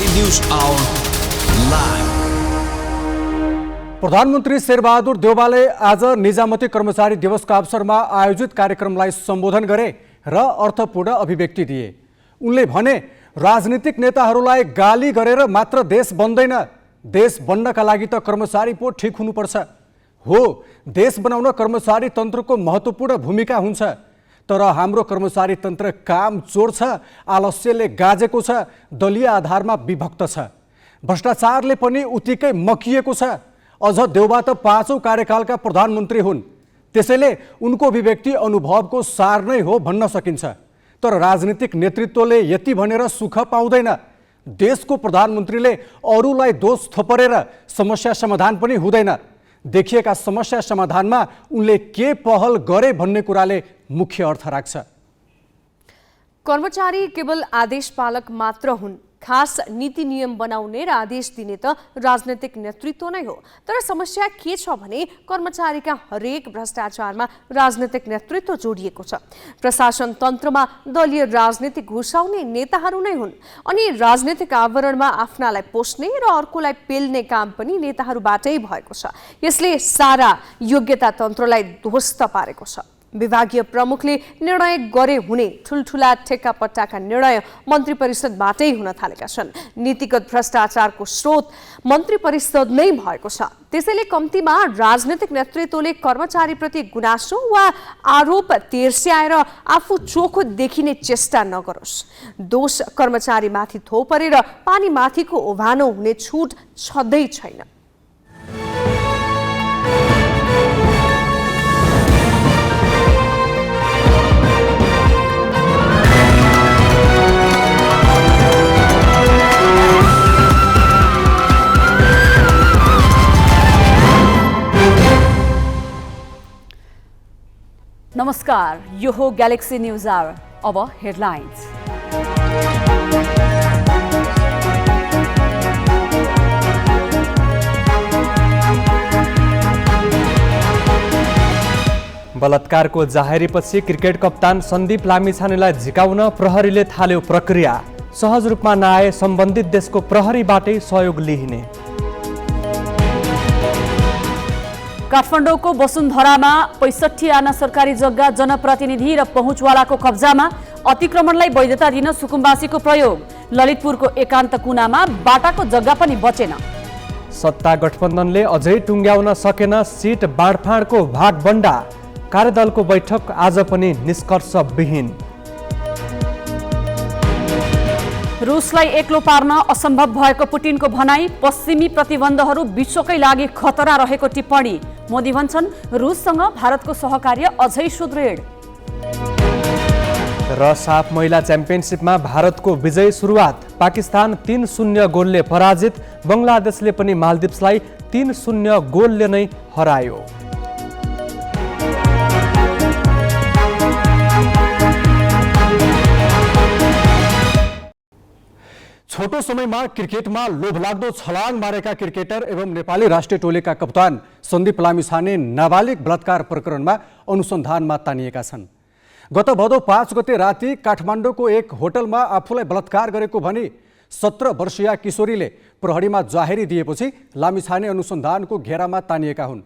Galaxy News Hour live. प्रधानमन्त्री शेरबहादुर देउवाले आज निजामती कर्मचारी दिवसका अवसरमा आयोजित कार्यक्रमलाई सम्बोधन गरे र अर्थपूर्ण अभिव्यक्ति दिए। उनले भने राजनीतिक नेताहरूलाई गाली गरेर मात्र देश बन्दैन, देश बन्नका लागि त कर्मचारी पो ठिक हुनुपर्छ। हो, देश बनाउन कर्मचारी तन्त्रको महत्त्वपूर्ण भूमिका हुन्छ, तर हाम्रो कर्मचारी तन्त्र काम चोर छ, आलस्यले गाजेको छ, दलीय आधारमा विभक्त छ, भ्रष्टाचारले पनि उत्तिकै मकिएको छ। अझ देउबा त 5औं कार्यकालका प्रधानमन्त्री हुन्, त्यसैले उनको अभिव्यक्ति अनुभवको सार नै हो भन्न सकिन्छ। तर राजनीतिक नेतृत्वले यति भनेर सुख पाउँदैन। देशको प्रधानमन्त्रीले अरूलाई दोष थोपरेर समस्या समाधान पनि हुँदैन। देखिएका समस्या समाधानमा उनले के पहल गरे भन्ने कुराले मुख्य अर्थ राख्छ। कर्मचारी केवल आदेश पालक मात्र हुन्। खास नीति नियम बनाउने र आदेश दिने त राजनीतिक नेतृत्व नै हो। तर समस्या के छ भने कर्मचारीका हरेक भ्रष्टाचारमा राजनीतिक नेतृत्व जोडिएको छ। प्रशासन तन्त्रमा दलीय राजनीति घुसाउने नेताहरू नै हुन् अनि राजनीतिक आवरणमा आफ्नालाई पोस्ने र अर्कोलाई पेल्ने काम पनि नेताहरूबाटै भएको छ। यसले सारा योग्यता तन्त्रलाई ध्वस्त पारेको छ। विभागीय प्रमुखले निर्णय गरे हुने ठुलठुला ठेक्कापट्टाका निर्णय मन्त्री परिषदबाटै हुन थालेका छन्। नीतिगत भ्रष्टाचारको स्रोत मन्त्री परिषद नै भएको छ। त्यसैले कम्तीमा राजनीतिक नेतृत्वले कर्मचारीप्रति गुनासो वा आरोप तेर्स्याएर आफू चोखो देखिने चेष्टा नगरोस्। दोष कर्मचारीमाथि थोपरेर पानीमाथिको ओभानो हुने छुट छँदै छैन। नमस्कार, यो हो ग्यालेक्सी न्यूज आवर। अब हेडलाइन्स। बलात्कारको जाहेरीपछि क्रिकेट कप्तान सन्दीप लामिछानेलाई झिकाउन प्रहरीले थाल्यो प्रक्रिया। सहज रूपमा नआए सम्बन्धित देशको प्रहरीबाटै सहयोग लिइने। काठमाडौँको वसुन्धरामा 65 आना सरकारी जग्गा जनप्रतिनिधि र पहुँचवालाको कब्जामा। अतिक्रमणलाई वैधता दिन सुकुम्बासीको प्रयोग। ललितपुरको एकान्त कुनामा बाटाको जग्गा पनि बचेन। सत्ता गठबन्धनले अझै टुङ्ग्याउन सकेन सिट बाँडफाँडको भागबण्डा। कार्यदलको बैठक आज पनि निष्कर्षविहीन। रुसलाई एक्लो पार्न असम्भव भएको पुटिनको भनाई। पश्चिमी प्रतिबन्धहरू विश्वकै लागि खतरा रहेको टिप्पणी। मोदी भन्छन् रुससँग भारतको सहकार्य अझै सुदृढ। र साफ महिला च्याम्पियनसिपमा भारतको विजय सुरुवात। पाकिस्तान 3-0 गोलले पराजित। बङ्गलादेशले पनि मालदिप्सलाई 3-0 गोलले नै हरायो। छोटो समयमा क्रिकेटमा लोभलाग्दो छलाङ मारेका क्रिकेटर एवं नेपाली राष्ट्रिय टोलीका कप्तान सन्दीप लामिछाने नाबालिग बलात्कार प्रकरणमा अनुसन्धानमा तानिएका छन्। गत भदौ 5 गते राति काठमाडौँको एक होटलमा आफूलाई बलात्कार गरेको भनी 17 वर्षीय किशोरीले प्रहरीमा जाहेरी दिएपछि लामिछाने अनुसन्धानको घेरामा तानिएका हुन्।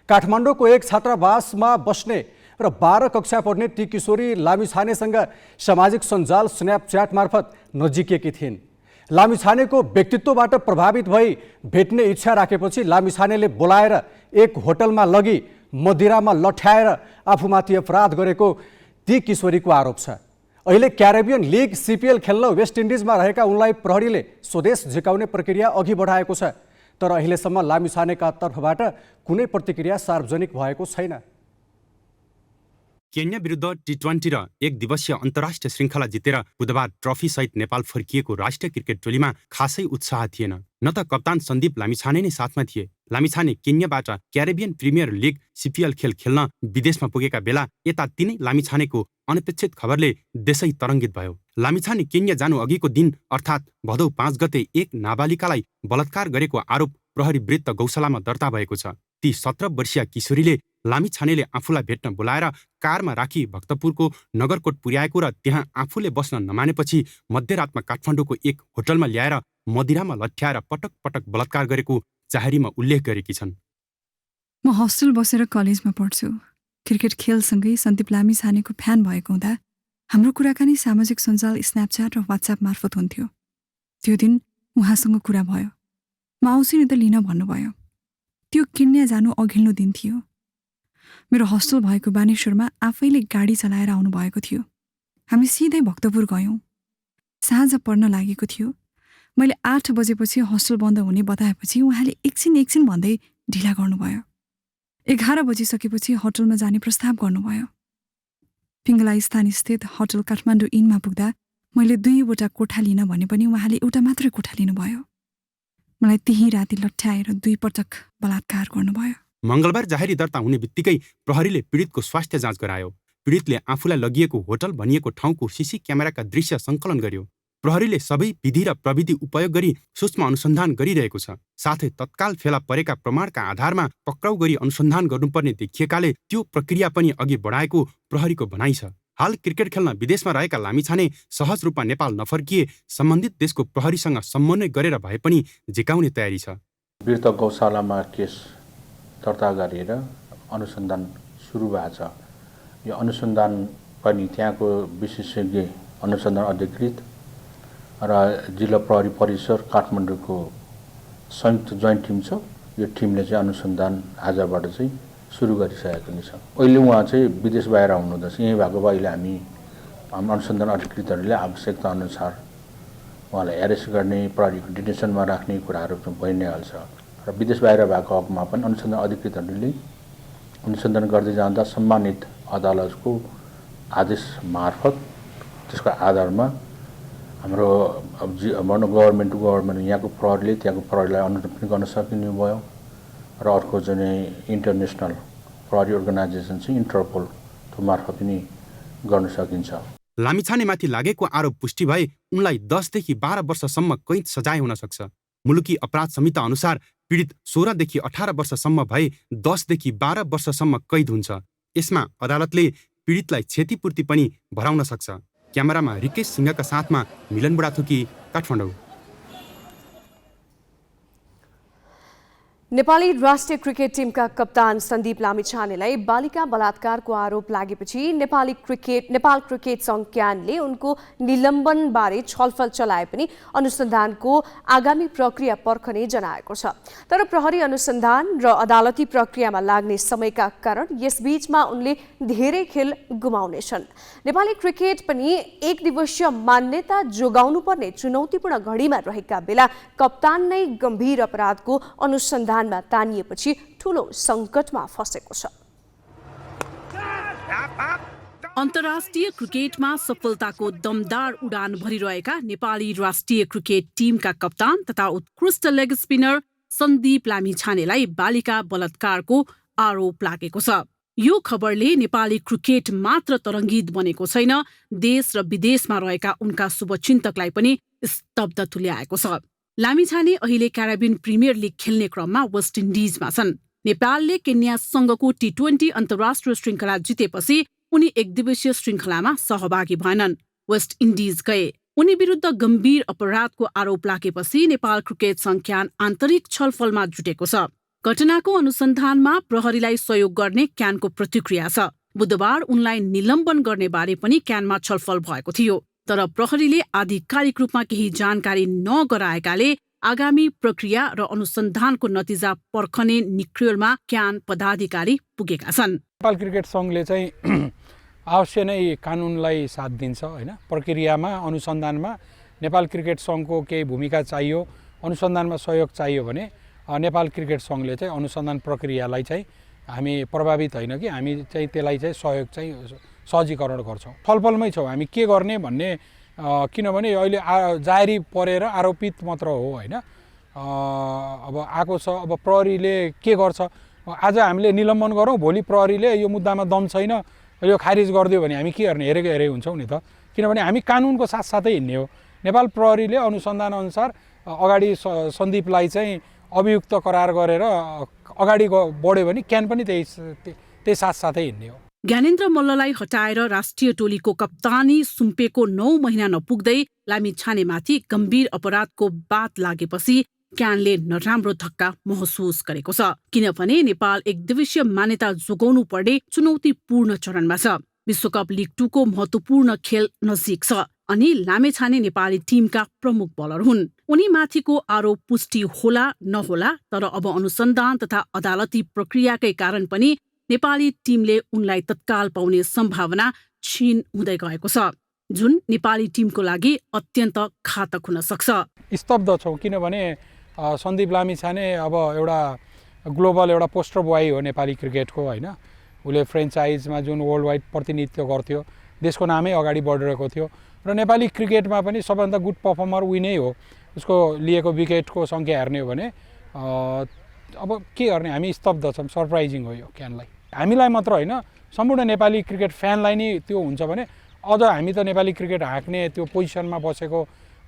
काठमाडौँको एक छात्रावासमा बस्ने र 12 कक्षा पढ्ने ती किशोरी लामिछानेसँग सामाजिक सञ्जाल स्न्यापच्याट मार्फत नजिकिएकी थिइन्। लामिछानेको व्यक्तित्वबाट प्रभावित भई भेट्ने इच्छा राखेपछि लामिछानेले बोलाएर एक होटलमा लगी मदिरामा लठ्याएर आफूमाथि अपराध गरेको ती किशोरीको आरोप छ। अहिले क्यारेबियन लिग CPL खेल्न वेस्ट इन्डिजमा रहेका उनलाई प्रहरीले स्वदेश झिकाउने प्रक्रिया अघि बढाएको छ। तर अहिलेसम्म लामिछानेका तर्फबाट कुनै प्रतिक्रिया सार्वजनिक भएको छैन। केन्या विरुद्ध T20 र 1 दिवसीय अन्तर्राष्ट्रिय श्रृङ्खला जितेर बुधबार ट्रफी सहित नेपाल फर्किएको राष्ट्रिय क्रिकेट टोलीमा खासै उत्साह थिएन। न त कप्तान सन्दीप लामिछाने नै साथमा थिए। लामिछाने केन्याबाट क्यारेबियन प्रिमियर लिग CPL खेल खेल्न विदेशमा पुगेका बेला यता तिनै लामिछानेको अनपेक्षित खबरले देशै तरङ्गित भयो। लामिछाने केन्या जानु अघिको दिन अर्थात् भदौ 5 गते एक नाबालिकालाई बलात्कार गरेको आरोप प्रहरी वृत्त गौशालामा दर्ता भएको छ। ती 17 वर्षीय किशोरीले लामिछानेले आफूलाई भेट्न बोलाएर कारमा राखी भक्तपुरको नगरकोट पुर्याएको र त्यहाँ आफूले बस्न नमानेपछि मध्यरातमा काठमाडौँको एक होटलमा ल्याएर मदिरामा लठ्याएर पटक पटक बलात्कार गरेको चाहेरीमा उल्लेख गरेकी छन्। म हस्टेल बसेर कलेजमा पढ्छु। क्रिकेट खेलसँगै सन्दीप लामिछानेको फ्यान भएको हुँदा हाम्रो कुराकानी सामाजिक सञ्जाल स्न्यापच्याट र वाट्सएप मार्फत हुन्थ्यो। त्यो दिन उहाँसँग कुरा भयो। म आउँछु नि त लिन भन्नुभयो। त्यो किन्या जानु अघिल्लो दिन थियो। मेरो हस्टेल भएको बानेश्वरमा आफैले गाडी चलाएर आउनुभएको थियो। हामी सिधै भक्तपुर गयौँ। साँझ पर्न लागेको थियो। मैले 8 बजेपछि हस्टेल बन्द हुने बताएपछि उहाँले एकछिन भन्दै ढिला गर्नुभयो। 11 बजिसकेपछि होटलमा जाने प्रस्ताव गर्नुभयो। पिङ्गला स्थानस्थित होटल काठमाडौँ इनमा पुग्दा मैले 2वटा कोठा लिन भने पनि उहाँले एउटा मात्रै कोठा लिनुभयो। मलाई त्यही राति लट्ठ्याएर 2 पटक बलात्कार गर्नुभयो। मंगलबार जाहेरी दर्ता हुने बित्तिकै प्रहरीले पीडितको स्वास्थ्य जाँच गरायो। पीडितले आफूलाई लगिएको होटल भनिएको ठाउँको सीसी क्यामेराका दृश्य सङ्कलन गर्यो। प्रहरीले सबै विधि र प्रविधि उपयोग गरी सूक्ष्म अनुसन्धान गरिरहेको छ। साथै तत्काल फेला परेका प्रमाणका आधारमा पक्राउ गरी अनुसन्धान गर्नुपर्ने देखिएकाले त्यो प्रक्रिया पनि अघि बढाएको प्रहरीको भनाइ छ। हाल क्रिकेट खेल्न विदेशमा रहेका लामिछाने सहज रूपमा नेपाल नफर्किए सम्बन्धित देशको प्रहरीसँग समन्वय गरेर भए पनि झिकाउने तयारी छ। वीरता गौशालामा केस दर्ता गरेर अनुसन्धान सुरु भएको छ। यो अनुसन्धान पनि त्यहाँको विशेषज्ञ अनुसन्धान अधिकृत र जिल्ला प्रहरी परिसर काठमाडौँको संयुक्त जोइन्ट टिम छ। यो टिमले चाहिँ अनुसन्धान आजबाट चाहिँ सुरु गरिसकेको नै छ। अहिले उहाँ चाहिँ विदेश बाहिर हुनुहुँदैछ। यहीँ भएको भए अहिले हामी अनुसन्धान अधिकृतहरूले आवश्यकता अनुसार उहाँलाई एरेस्ट गर्ने, प्रहरीको डिटेन्सनमा राख्ने कुराहरू चाहिँ भइ नै हाल्छ। र विदेश बाहिर भएको हकमा पनि अनुसन्धान अधिकृतहरूले अनुसन्धान गर्दै जाँदा सम्मानित अदालतको आदेश मार्फत त्यसको आधारमा हाम्रो गभर्मेन्ट टु गभर्मेन्ट यहाँको प्रहरीले त्यहाँको प्रहरीलाई अनुरोध पनि गर्न सकिने भयो। र अर्को चाहिँ इन्टरनेसनल प्रहरी अर्गनाइजेसन चाहिँ इन्टरपोलको मार्फत पनि गर्न सकिन्छ। लामिछानेमाथि लागेको आरोप पुष्टि भए उनलाई 10 देखि 12 वर्षसम्म कैद सजाय हुन सक्छ। मुलुकी अपराध संहिता अनुसार पीडित 16 देखि 18 वर्षसम्म भए 10 देखि 12 वर्षसम्म कैद हुन्छ। यसमा अदालतले पीडितलाई क्षतिपूर्ति पनि भराउन सक्छ। क्यामेरामा रिकेश सिंहका साथमा मिलन बुढाथोकी, काठमाडौँ। नेपाली राष्ट्रिय क्रिकेट टिमका कप्तान सन्दीप लामिछानेलाई बालिका बलात्कारको आरोप लागेपछि नेपाल क्रिकेट संघ क्यानले उनको निलम्बनबारे छलफल चलाए पनि अनुसन्धानको आगामी प्रक्रिया पर्खने जनाएको छ। तर प्रहरी अनुसन्धान र अदालती प्रक्रियामा लाग्ने समयका कारण यसबीचमा उनले धेरै खेल गुमाउनेछन्। नेपाली क्रिकेट पनि एक दिवसीय मान्यता जोगाउनुपर्ने चुनौतीपूर्ण घडीमा रहेका बेला कप्तान नै गम्भीर अपराधको अनुसन्धान तानिएपछि ठूलो संकटमा फसेको छ। अन्तर्राष्ट्रिय क्रिकेटमा सफलताको दमदार उडान भरिरहेका नेपाली राष्ट्रिय क्रिकेट टिमका कप्तान तथा उत्कृष्ट लेग स्पिनर सन्दीप लामिछानेलाई बालिका बलात्कारको आरोप लागेको छ। यो खबरले नेपाली क्रिकेट मात्र तरङ्गित बनेको छैन, देश र विदेशमा रहेका उनका शुभचिन्तकलाई पनि स्तब्ध तुल्याएको छ। लामिछाने अहिले क्यारिबियन प्रिमियर लिग खेल्ने क्रममा वेस्ट इन्डिजमा छन्। नेपालले केन्यासँगको T20 अन्तर्राष्ट्रिय श्रृङ्खला जितेपछि उनी एकदिवसीय श्रृङ्खलामा सहभागी भएनन्, वेस्ट इन्डिज गए। उनी विरुद्ध गम्भीर अपराधको आरोप लागेपछि नेपाल क्रिकेट संघ आन्तरिक छलफलमा जुटेको छ। घटनाको अनुसन्धानमा प्रहरीलाई सहयोग गर्ने क्यानको प्रतिक्रिया छ। बुधबार उनलाई निलम्बन गर्ने बारे पनि क्यानमा छलफल भएको थियो। तर प्रहरीले आधिकारिक रूपमा केही जानकारी नगराएकाले आगामी प्रक्रिया र अनुसन्धानको नतिजा पर्खने निक्रियोलमा क्यान पदाधिकारी पुगेका छन्। नेपाल क्रिकेट संघले चाहिँ अवश्य नै कानुनलाई साथ दिन्छ हैन। प्रक्रियामा अनुसन्धानमा नेपाल क्रिकेट संघको केही भूमिका चाहियो, अनुसन्धानमा सहयोग चाहियो भने नेपाल क्रिकेट संघले चाहिँ अनुसन्धान प्रक्रियालाई चाहिँ हामी प्रभावित होइन कि हामी चाहिँ त्यसलाई चाहिँ सहयोग चाहिँ सहजीकरण गर्छौँ। छलफलमै छौँ हामी के गर्ने भन्ने, किनभने अहिले जाहेरी परेर आरोपित मात्र हो होइन। अब आएको छ, अब प्रहरीले के गर्छ। आज हामीले निलम्बन गरौँ, भोलि प्रहरीले यो मुद्दामा दम छैन यो खारिज गरिदियो भने हामी के गर्ने, हेरेको हेरे हुन्छौँ नि त। किनभने हामी कानुनको साथसाथै हिँड्ने हो। नेपाल प्रहरीले अनुसन्धान अनुसार अगाडि सन्दीपलाई चाहिँ अभियुक्त करार गरेर अगाडि बढ्यो भने क्यान पनि त्यही साथसाथै हिँड्ने हो। ज्ञानेन्द्र मल्ललाई हटाएर राष्ट्रिय टोलीको कप्तानी सुम्पेको 9 महिना नपुग्दै लामिछानेमाथि गम्भीर अपराधको बात लागेपछि क्यानले नराम्रो धक्का महसुस गरेको छ, किनभने नेपाल एक दिवसीय मान्यता जोगाउनु पर्ने चुनौतीपूर्ण चरणमा छ। विश्वकप लिग 2 को महत्वपूर्ण खेल नजिक छ अनि लामेछाने नेपाली टिमका प्रमुख बलर हुन्। उनीमाथिको आरोप पुष्टि होला नहोला, तर अब अनुसन्धान तथा अदालती प्रक्रियाकै कारण पनि नेपाली टिमले उनलाई तत्काल पाउने सम्भावना क्षीण हुँदै गएको छ, जुन नेपाली टिमको लागि अत्यन्त घातक हुन सक्छ। स्तब्ध छौँ किनभने सन्दीप लामिछाने अब एउटा ग्लोबल एउटा पोस्टर बोय हो नेपाली क्रिकेटको, होइन। उसले फ्रेन्चाइजमा जुन वर्ल्ड वाइड प्रतिनिधित्व गर्थ्यो, देशको नामै अगाडि बढिरहेको थियो र नेपाली क्रिकेटमा पनि सबभन्दा गुड पर्फर्मर उही नै हो। उसको लिएको विकेटको सङ्ख्या हेर्ने हो भने अब के गर्ने, हामी स्तब्ध छौँ। सरप्राइजिङ हो यो क्यानलाई। हामीलाई मात्र होइन, सम्पूर्ण नेपाली क्रिकेट फ्यानलाई नै त्यो हुन्छ भने अझ हामी त नेपाली क्रिकेट हाँक्ने त्यो पोजिसनमा बसेको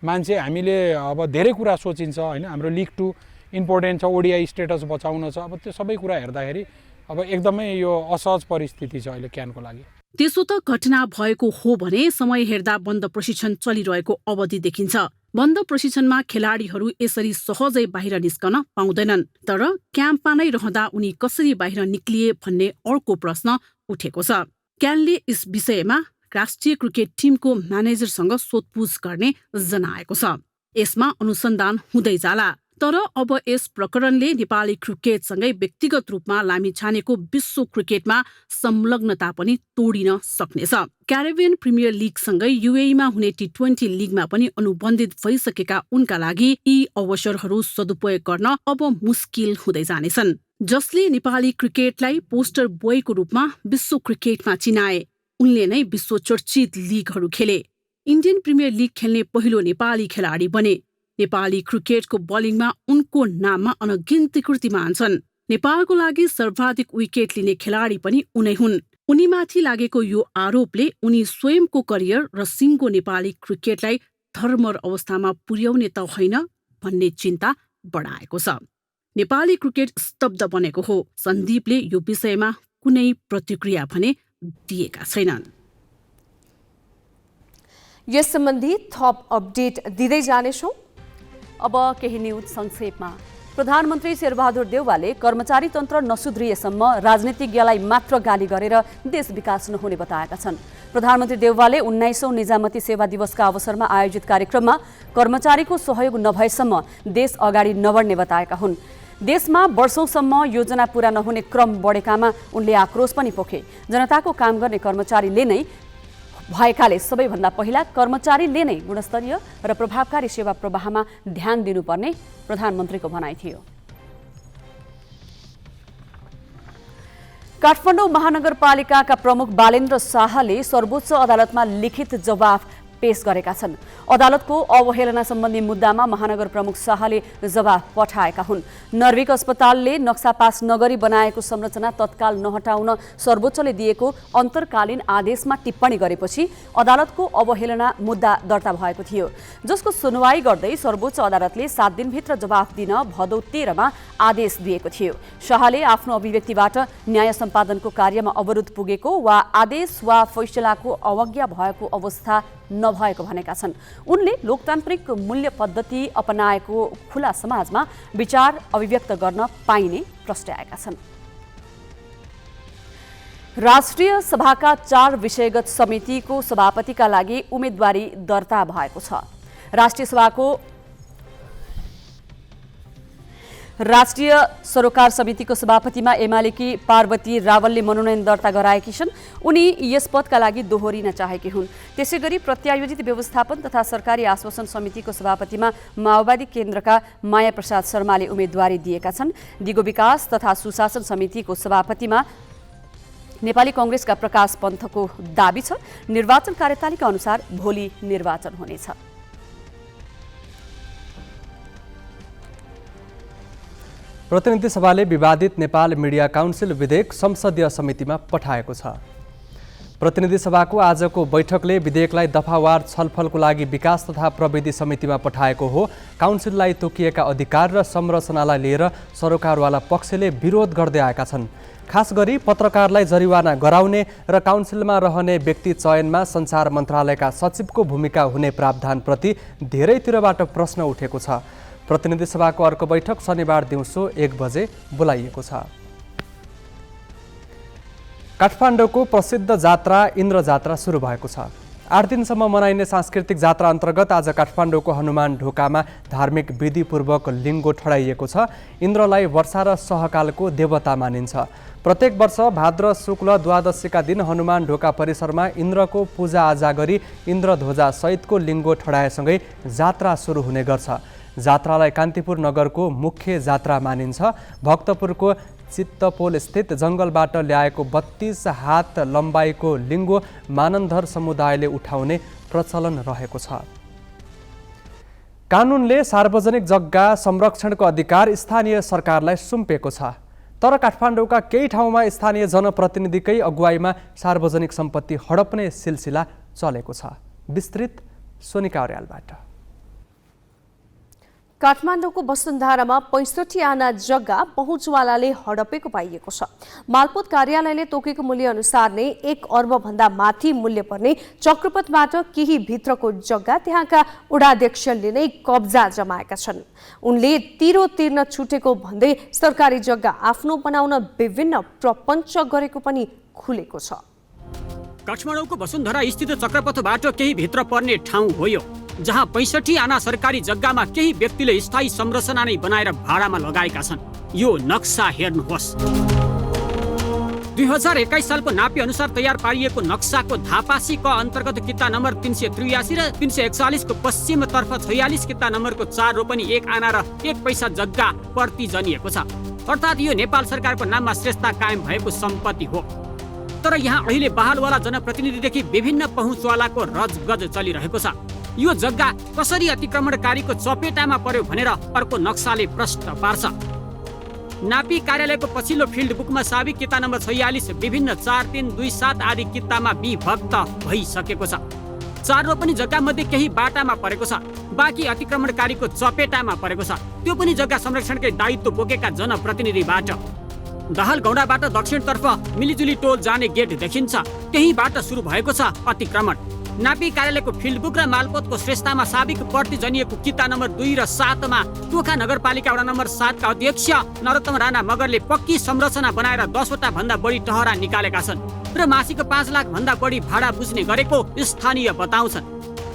मान्छे, हामीले अब धेरै कुरा सोचिन्छ, होइन। हाम्रो लिग 2 इम्पोर्टेन्ट छ, ओडिआई स्टेटस बचाउन छ। अब त्यो सबै कुरा हेर्दाखेरि अब एकदमै यो असहज परिस्थिति छ अहिले क्यानको लागि। त्यसो त घटना भएको हो भने समय हेर्दा बन्द प्रशिक्षण चलिरहेको अवधि देखिन्छ। बन्द प्रशिक्षणमा खेलाडीहरू यसरी सहजै बाहिर निस्कन पाउँदैनन्, तर क्याम्पमा नै रहँदा उनी कसरी बाहिर निक्लिए भन्ने अर्को प्रश्न उठेको छ। क्यानले यस विषयमा राष्ट्रिय क्रिकेट टिमको म्यानेजरसँग सोधपुछ गर्ने जनाएको छ। यसमा अनुसन्धान हुँदै जाला, तर अब यस प्रकरणले नेपाली क्रिकेटसँगै व्यक्तिगत रूपमा लामिछानेको विश्व क्रिकेटमा संलग्नता पनि तोडिन सक्नेछ। क्यारिबियन प्रिमियर लिगसँगै युएईमा हुने T20 लिगमा पनि अनुबन्धित भइसकेका उनका लागि यी अवसरहरू सदुपयोग गर्न अब मुस्किल हुँदै जानेछन्, जसले नेपाली क्रिकेटलाई पोस्टर बोयको रूपमा विश्व क्रिकेटमा चिनाए। उनले नै विश्व चर्चित लिगहरू खेले, इन्डियन प्रिमियर लिग खेल्ने पहिलो नेपाली खेलाडी बने। नेपाली क्रिकेटको बलिङमा उनको नाममा अनगिन्ती कृतिमान छन्। नेपालको लागि सर्वाधिक विकेट लिने खेलाडी पनि उनै हुन्। उनीमाथि लागेको यो आरोपले उनी स्वयंको करियर र सिङ्गो नेपाली क्रिकेटलाई धर्मर अवस्थामा पुर्याउने त होइन भन्ने चिन्ता बढाएको छ। नेपाली क्रिकेट स्तब्ध बनेको हो। सन्दीपले यो विषयमा कुनै प्रतिक्रिया भने दिएका छैनन्। यस सम्बन्धी थप अपडेट दिँदै जानेछौँ। अब केही न्युज संक्षेपमा। प्रधानमन्त्री शेरबहादुर देउवाले कर्मचारी तन्त्र नसुध्रिएसम्म राजनीतिज्ञलाई मात्र गाली गरेर देश विकास नहुने बताएका छन्। प्रधानमन्त्री देउवाले 19औं निजामती सेवा दिवसका अवसरमा आयोजित कार्यक्रममा कर्मचारीको सहयोग नभएसम्म देश अगाडि नबढ्ने बताएका हुन्। देशमा वर्षौंसम्म योजना पूरा नहुने क्रम बढेकामा उनले आक्रोश पनि पोखे। जनताको काम गर्ने कर्मचारीले नै भएकाले सबैभन्दा पहिला कर्मचारीले नै गुणस्तरीय र प्रभावकारी सेवा प्रवाहमा ध्यान दिनुपर्ने प्रधानमन्त्रीको भनाइ थियो। काठमाडौँ महानगरपालिकाका प्रमुख बालेन्द्र शाहले सर्वोच्च अदालतमा लिखित जवाफ पेश गरेका छन्। अदालतको अवहेलना सम्बन्धी मुद्दामा महानगर प्रमुख शाहले जवाफ पठाएका हुन्। नर्विक अस्पतालले नक्सा पास नगरी बनाएको संरचना तत्काल नहटाउन सर्वोच्चले दिएको अन्तर्कालीन आदेशमा टिप्पणी गरेपछि अदालतको अवहेलना मुद्दा दर्ता भएको थियो, जसको सुनवाई गर्दै सर्वोच्च अदालतले 7 दिनभित्र जवाफ दिन भदौ 13 मा आदेश दिएको थियो। शाहले आफ्नो अभिव्यक्तिबाट न्याय सम्पादनको कार्यमा अवरोध पुगेको वा आदेश वा फैसलाको अवज्ञा भएको अवस्था नभएको भनेका छन्। उनले लोकतान्त्रिक मूल्य पद्धति अपनाएको खुला समाजमा विचार अभिव्यक्त गर्न पाइने प्रस्ट्याएका छन्। राष्ट्रिय सभाका 4 विषयगत समितिको सभापतिका लागि उम्मेदवारी दर्ता भएको छ। राष्ट्रिय सरोकार समितिको सभापतिमा एमालेकी पार्वती रावलले मनोनयन दर्ता गराएकी छन्। उनी यस पदका लागि दोहोरिन चाहेकी हुन्। त्यसैगरी प्रत्यायोजित व्यवस्थापन तथा सरकारी आश्वासन समितिको सभापतिमा माओवादी केन्द्रका माया प्रसाद शर्माले उम्मेदवारी दिएका छन्। दिगो विकास तथा सुशासन समितिको सभापतिमा नेपाली कांग्रेसका प्रकाश पन्थको दाबी छ। निर्वाचन कार्यतालिका अनुसार भोलि निर्वाचन हुनेछ। प्रतिनिधि सभाले विवादित नेपाल मिडिया काउन्सिल विधेयक संसदीय समितिमा पठाएको छ। प्रतिनिधि सभाको आजको बैठकले विधेयकलाई दफावार छलफलको लागि विकास तथा प्रविधि समितिमा पठाएको हो। काउन्सिललाई तोकिएका अधिकार र संरचनालाई लिएर सरोकारवाला पक्षले विरोध गर्दै आएका छन्। खास गरी पत्रकारलाई जरिवाना गराउने र काउन्सिलमा रहने व्यक्ति चयनमा सञ्चार मन्त्रालयका सचिवको भूमिका हुने प्रावधानप्रति धेरैतिरबाट प्रश्न उठेको छ। प्रतिनिधि सभाको अर्को बैठक शनिबार दिउँसो 1 बजे बोलाइएको छ। काठमाडौँको प्रसिद्ध जात्रा इन्द्र जात्रा सुरु भएको छ। 8 दिनसम्म मनाइने सांस्कृतिक जात्रा अन्तर्गत आज काठमाडौँको हनुमान ढोकामा धार्मिक विधिपूर्वक लिङ्गो ठडाइएको छ। इन्द्रलाई वर्षा र सहकालको देवता मानिन्छ। प्रत्येक वर्ष भाद्र शुक्ल द्वादशीका दिन हनुमान ढोका परिसरमा इन्द्रको पूजाआजा गरी इन्द्रध्वजा सहितको लिङ्गो ठडाएसँगै जात्रा सुरु हुने गर्छ। जात्रालाई कान्तिपुर नगरको मुख्य जात्रा मानिन्छ। भक्तपुरको चित्तपोल स्थित जङ्गलबाट ल्याएको 32 हात लम्बाइको लिङ्गो मानन्धर समुदायले उठाउने प्रचलन रहेको छ। कानुनले सार्वजनिक जग्गा संरक्षणको अधिकार स्थानीय सरकारलाई सुम्पेको छ। तर काठमाडौँका केही ठाउँमा स्थानीय जनप्रतिनिधिकै अगुवाईमा सार्वजनिक सम्पत्ति हडप्ने सिलसिला चलेको छ। विस्तृत सोनिका अर्यालबाट। काठमाडौँको वसुन्धरामा 65 आना जग्गा पहुँचवालाले हडपेको पाइएको छ। मालपोत कार्यालयले तोकेको मूल्य अनुसार नै 1 अर्बभन्दा माथि मूल्य पर्ने चक्रपथबाट केही भित्रको जग्गा त्यहाँका उडाध्यक्षले नै कब्जा जमाएका छन्। उनले तिरो तिर्न छुटेको भन्दै सरकारी जग्गा आफ्नो बनाउन विभिन्न प्रपञ्च गरेको पनि खुलेको छ। काठमाडौँको वसुन्धरा स्थित चक्रपथबाट केही भित्र पर्ने ठाउँ हो यो, जहाँ 65 आना सरकारी जग्गामा केही व्यक्तिले स्थायी संरचना नै बनाएर भाडामा लगाएका छन्। यो नक्सा हेर्नुहोस्। 2021 सालको नापी अनुसार तयार पारिएको नक्साको धापासी क अन्तर्गत किता नम्बर 383 र 341 को पश्चिमतर्फ 46 किता नम्बरको 4 रोपनी 1 आना र 1 पैसा जग्गा प्रति जनिएको छ। अर्थात् यो नेपाल सरकारको नाममा श्रेष्ठता कायम भएको सम्पत्ति हो। तर यहाँ अहिले बहालवाला जनप्रतिनिधिदेखि विभिन्न पहुँचवालाको रजगज चलिरहेको छ। यो जग्गा कसरी अतिक्रमणकारीको चपेटामा पर्यो भनेर अर्को नक्साले प्रश्न पार्छ। नापी कार्यालयको पछिल्लो फिल्ड बुकमा साबिक किता नम्बर 46 विभिन्न 4, 3, 2, 7 आदि कितामा विभक्त भइसकेको छ। 4 रोपनी जग्गा मध्ये केही बाटामा परेको छ, बाँकी अतिक्रमणकारीको चपेटामा परेको छ। त्यो पनि जग्गा संरक्षणकै दायित्व बोकेका जनप्रतिनिधिबाट। दहाल गौडाबाट दक्षिणतर्फ मिलिजुली टोल जाने गेट देखिन्छ। त्यहीबाट सुरु भएको छ अतिक्रमण। नापी कार्यालयको फिल्ड बुक र मालपोतको श्रेष्ठतामा साबिक प्रति जनिएको किता नम्बर 2 र 7 मा टोखा नगरपालिका वडा नम्बर 7 का अध्यक्ष नरोत्तम राणा मगरले पक्की संरचना बनाएर 10 वटा भन्दा बढी टहरा निकालेका छन् र मासिक 5 लाख भन्दा बढी भाडा बुझ्ने गरेको स्थानीय बताउँछन्।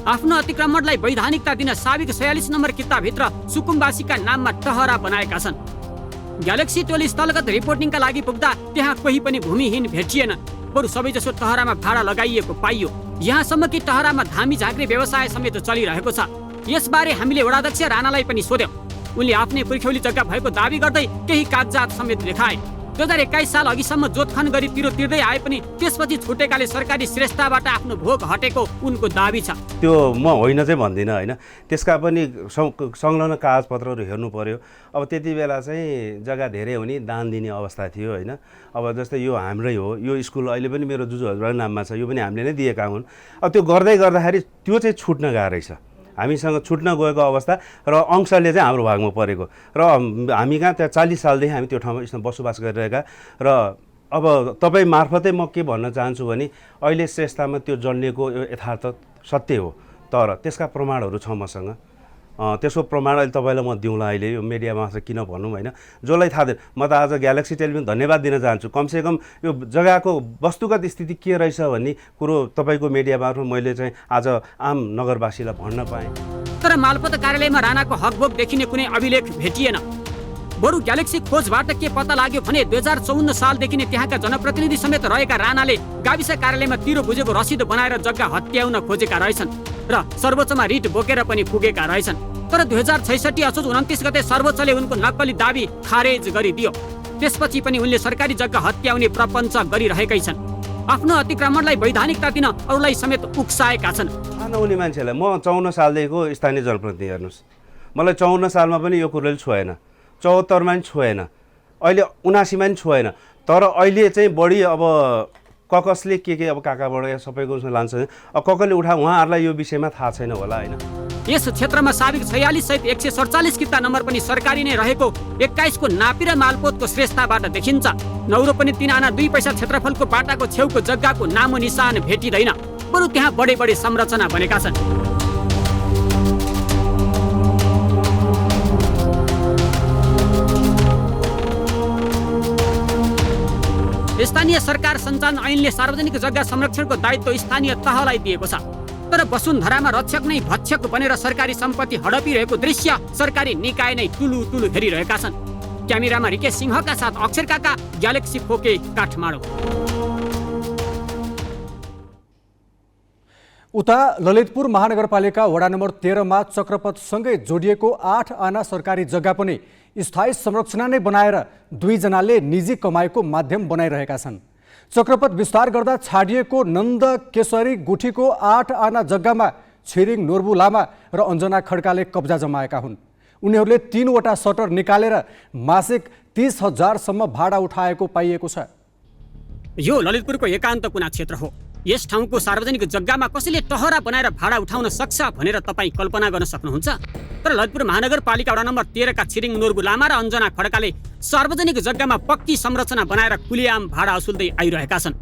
आफ्नो अतिक्रमणलाई वैधानिकता दिन साबिक 46 नम्बर किताभित्र सुकुम्बासीका नाममा टहरा बनाएका छन्। ग्यालेक्सी टोल स्थलगत रिपोर्टिङका लागि पुग्दा त्यहाँ कोही पनि भूमिहीन भेटिएन, बरु सबैजसो टहरामा भाडा लगाइएको पाइयो। यहाँसम्म कि टहरामा धामी झाँक्ने व्यवसाय समेत चलिरहेको छ। यसबारे हामीले वडाध्यक्ष राणालाई पनि सोध्यौं। उनले आफ्नै पुर्ख्यौली जग्गा भएको दावी गर्दै केही कागजात समेत देखाए। 2021 साल अघिसम्म जोतखन गरी तिरो तिर्दै आए पनि त्यसपछि छुटेकाले सरकारी श्रेष्ठताबाट आफ्नो भोग हटेको उनको दावी छ। त्यो म होइन चाहिँ भन्दिनँ होइन, त्यसका पनि संलग्न कागजपत्रहरू हेर्नु पर्यो। अब त्यति बेला चाहिँ जग्गा धेरै हुने दान दिने अवस्था थियो होइन। अब जस्तै यो हाम्रै हो, यो स्कुल अहिले पनि मेरो जुजु हजुरको नाममा छ, यो पनि हामीले नै दिएका हुन्। अब त्यो गर्दै गर्दाखेरि त्यो चाहिँ छुट्न गएको रहेछ, हामीसँग छुट्न गएको अवस्था र अंशले चाहिँ हाम्रो भागमा परेको र हामी कहाँ त्यहाँ 40 सालदेखि हामी त्यो ठाउँमा बसोबास गरिरहेका। र अब तपाईँ मार्फतै म के भन्न चाहन्छु भने अहिले श्रेष्ठतामा त्यो जन्मेको यथार्थ सत्य हो, तर त्यसका प्रमाणहरू छ मसँग। त्यसको प्रमाण अहिले तपाईँलाई म दिउँला, अहिले यो मिडियामा किन भनौँ होइन। जसलाई थाहा थिएन, म त आज ग्यालेक्सी टेलिभिजन धन्यवाद दिन चाहन्छु। कमसेकम यो जग्गाको वस्तुगत स्थिति के रहेछ भन्ने कुरो तपाईँको मिडिया मार्फत मैले चाहिँ आज आम नगरवासीलाई भन्न पाएँ। तर मालपोत कार्यालयमा राणाको हकभोग देखिने कुनै अभिलेख भेटिएन। बरु ग्यालेक्सी खोजबाट के पत्ता लाग्यो भने 2054 सालदेखि नै त्यहाँका जनप्रतिनिधि समेत रहेका राणाले गाविस कार्यालयमा तिरो बुझेको रसिद बनाएर जग्गा हत्याउन खोजेका रहेछन् र सर्वोच्चमा रिट बोकेर पनि पुगेका रहेछन्। तर 2066 असोज 29 गते सर्वोच्चले उनको नक्कली दावी खारेज गरिदियो। त्यसपछि पनि उनले सरकारी जग्गा हत्याउने प्रपञ्च गरिरहेकै छन्। आफ्नो अतिक्रमणलाई वैधानिकता दिन अरूलाई समेत उक्साएका छन्। नहुने मान्छेलाई म 54 सालदेखिको स्थानीय जनप्रतिनिधि हेर्नुहोस्, मलाई 54 सालमा पनि यो कुरोले छोएन, 74 मा पनि छोएन, अहिले 79 मा पनि छोएन। तर अहिले चाहिँ बढी अब कसले के अब काकाबाट सबैको लान्छ अब कसले उहाँहरूलाई यो विषयमा थाहा छैन होला होइन। यस क्षेत्रमा साबिक 46 सहित 147 किता नम्बर पनि सरकारी नै रहेको 21 को नापी र मालपोतको श्रेष्ठताबाट देखिन्छ। नौरो पनि 3 आना 2 पैसा क्षेत्रफलको बाटाको छेउको जग्गाको नामो निशान भेटिँदैन, बरु त्यहाँ बडे बडे संरचना बनेका छन्। स्थानीय सरकार सञ्चालन ऐनले सार्वजनिक जग्गा संरक्षणको दायित्व स्थानीय तहलाई दिएको छ, तर वसुन्धरामा रक्षक नै भक्षक बनेर सरकारी सम्पत्ति हडपिरहेको दृश्य सरकारी निकाय नै टुलु टुलु हेरिरहेका छन्। क्यामेरामा रिकेश सिंहका साथ अक्षर काका, ग्यालेक्सी फोके, काठमाडौँ। उता ललितपुर महानगरपालिका वडा नम्बर 13 मा चक्रपथसँगै जोडिएको 8 आना सरकारी जग्गा पनि स्थायी संरचना नै बनाएर 2 जनाले निजी कमाइको माध्यम बनाइरहेका छन्। चक्रपथ विस्तार गर्दा छाडिएको नन्द केशरी गुठीको 8 आना जग्गामा छिरिङ नोर्बु लामा र अञ्जना खड्काले कब्जा जमाएका हुन्। उनीहरूले 3 वटा सटर निकालेर मासिक 30,000 सम्म भाडा उठाएको पाइएको छ। यो ललितपुरको एकान्त कुना क्षेत्र हो। यस ठाउँको सार्वजनिक जग्गामा कसैले टहरा बनाएर भाडा उठाउन सक्छ भनेर तपाईँ कल्पना गर्न सक्नुहुन्छ। तर ललितपुर महानगरपालिका वडा नम्बर 13 का छिरिङ नोर्बु लामा र अञ्जना खड्काले सार्वजनिक जग्गामा पक्की संरचना बनाएर खुलेआम भाडा असुल्दै आइरहेका छन्।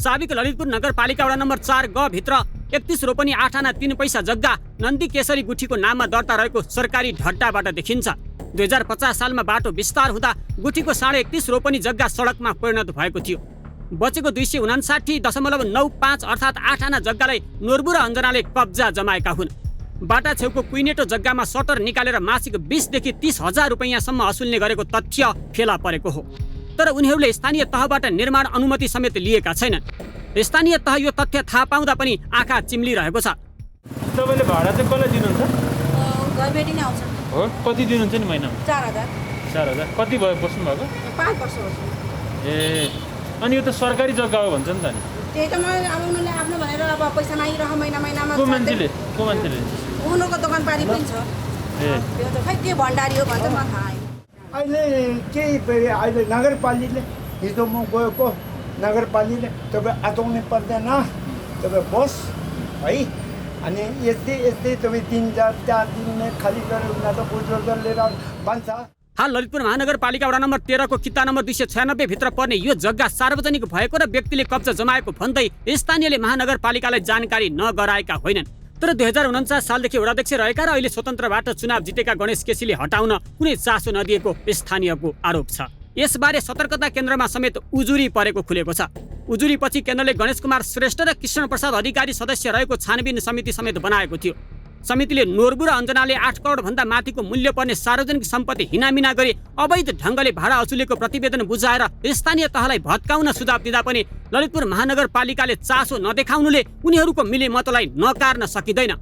साबिक ललितपुर नगरपालिका वडा नम्बर 4 ग भित्र 31 रोपनी 8 आना 3 पैसा जग्गा नन्दी केशरी गुठीको नाममा दर्ता रहेको सरकारी ढड्डाबाट देखिन्छ। 2050 सालमा बाटो विस्तार हुँदा गुठीको 31.5 रोपनी जग्गा सडकमा परिणत भएको थियो। बचेको 259.95 अर्थात् 8 आना जग्गालाई नोर्बु र अञ्जनाले कब्जा जमाएका हुन्। बाटा छेउको कुइनेटो जग्गामा सटर निकालेर मासिक 20 देखि 30,000 रुपैयाँसम्म असुल्ने गरेको तथ्य फेला परेको हो। तर उनीहरूले स्थानीय तहबाट निर्माण अनुमति समेत लिएका छैनन्। स्थानीय तह यो तथ्य थाहा पाउँदा पनि आँखा चिम्लिरहेको छ। तपाईँले भाडा चाहिँ कसलाई दिनुहुन्छ? घरबेटी नै आउँछ। हो, कति दिनुहुन्छ नि महिनामा? 4,000। 4,000 कति भयो बस्नु भएको? 5 वर्ष हो। ए, अनि यो त सरकारी जग्गा हो भन्छ नि त नि। त्यही त मैले अब उनीहरूले आफ्नो भनेर अब पैसा मागिरह महिनामा को मान्छेले उनीहरूको दोकान पारी पनि छ। ए, यो त खै के भण्डारी हो भन्छ मलाई थाहा छैन। अहिले अहिले नगरपालिकाले हिजो म गएको नगरपालिकाले तपाईँ आताउनु पर्दैन, तपाईँ बस है। अनि यस्तै तपाईँ 3-4 दिनमा खाली गरेर उनीहरू बुझ्न लिएर भन्छ। हाल ललितपुर महानगरपालिका वडा नम्बर 13 को किता नम्बर 296 भित्र पर्ने यो जग्गा सार्वजनिक भएको र व्यक्तिले कब्जा जमाएको भन्दै स्थानीयले महानगरपालिकालाई जानकारी नगराएका होइनन्। तर 2049 सालदेखि वडाध्यक्ष रहेका र अहिले स्वतन्त्रबाट चुनाव जितेका गणेश केसीले हटाउन कुनै चासो नदिएको स्थानीयको आरोप छ। यसबारे सतर्कता केन्द्रमा समेत उजुरी परेको खुलेको छ। उजुरीपछि केन्द्रले गणेश कुमार श्रेष्ठ र कृष्ण प्रसाद अधिकारी सदस्य रहेको छानबिन समिति समेत बनाएको थियो। समितिले नोर्बु र अञ्जनाले 8 करोड भन्दा माथिको मूल्य पर्ने सार्वजनिक सम्पत्ति हिनामिना गरी अवैध ढङ्गले भाडा असुलेको प्रतिवेदन बुझाएर स्थानीय तहलाई भत्काउन सुझाव दिँदा पनि ललितपुर महानगरपालिकाले चासो नदेखाउनुले उनीहरूको मिलेमतलाई नकार्न सकिँदैन।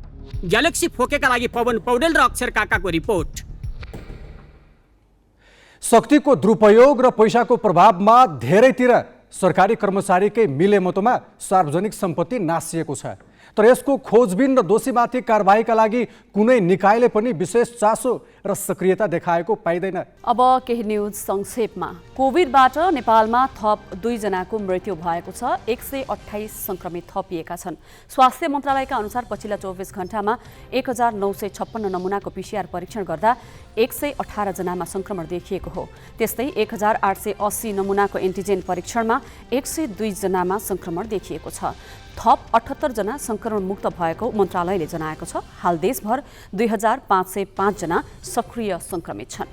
ग्यालेक्सी फोकेका लागि पवन पौडेल र अक्षर काकाको रिपोर्ट। शक्तिको दुरुपयोग र पैसाको प्रभावमा धेरैतिर सरकारी कर्मचारीकै मिलेमतोमा सार्वजनिक सम्पत्ति नासिएको छ। तर यसको खोजबिन र दोषीमाथि कारबाहीका लागि कुनै निकायले पनि विशेष चासो र सक्रियता देखाएको पाइँदैन। अब केही न्युज संक्षेपमा। कोभिडबाट नेपालमा थप 2 जनाको मृत्यु भएको छ। 128 संक्रमित थपिएका छन्। स्वास्थ्य मन्त्रालयका अनुसार पछिल्ला 24 घण्टामा 1956 नमुनाको PCR परीक्षण गर्दा 118 जनामा संक्रमण देखिएको हो। त्यस्तै 1880 नमुनाको एन्टिजेन परीक्षणमा 102 जनामा संक्रमण देखिएको छ। थप 78 जना संक्रमण मुक्त भएको मन्त्रालयले जनाएको छ। हाल देशभर 2505 जना सक्रिय संक्रमित छन्।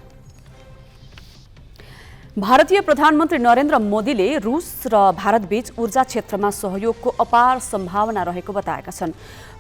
भारतीय प्रधानमन्त्री नरेन्द्र मोदीले रुस र भारतबीच ऊर्जा क्षेत्रमा सहयोगको अपार सम्भावना रहेको बताएका छन्।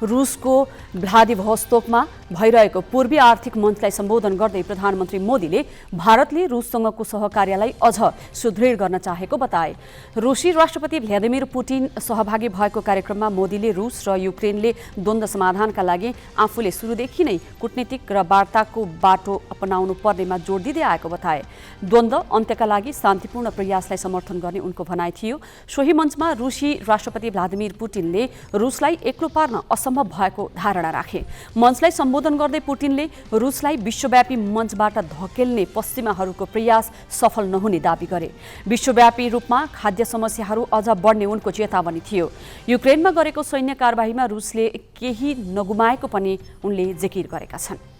रुसको भ्लादिभोस्तोकमा भइरहेको पूर्वी आर्थिक मञ्चलाई सम्बोधन गर्दै प्रधानमन्त्री मोदीले भारतले रुससँगको सहकार्यलाई अझ सुदृढ गर्न चाहेको बताए। रुसी राष्ट्रपति भ्लादिमिर पुटिन सहभागी भएको कार्यक्रममा मोदीले रुस र युक्रेनले द्वन्द्व समाधानका लागि आफूले सुरुदेखि नै कूटनीतिक र वार्ताको बाटो अपनाउनु पर्नेमा जोड दिँदै आएको बताए। द्वन्द्व अन्त्यका शान्तिका लागि शान्तिपूर्ण प्रयासलाई समर्थन गर्ने उनको भनाइ थियो। सोही मञ्चमा रुसी राष्ट्रपति भ्लादिमिर पुटिनले रुसलाई एक्लो पार्न असम्भव भएको धारणा राखे। मञ्चलाई सम्बोधन गर्दै पुटिनले रुसलाई विश्वव्यापी मञ्चबाट धकेल्ने पश्चिमाहरूको प्रयास सफल नहुने दाबी गरे। विश्वव्यापी रूपमा खाद्य समस्याहरू अझ बढ्ने उनको चेतावनी थियो। युक्रेनमा गरेको सैन्य कारबाहीमा रुसले केही नगुमाएको पनि उनले जिकिर गरेका छन्।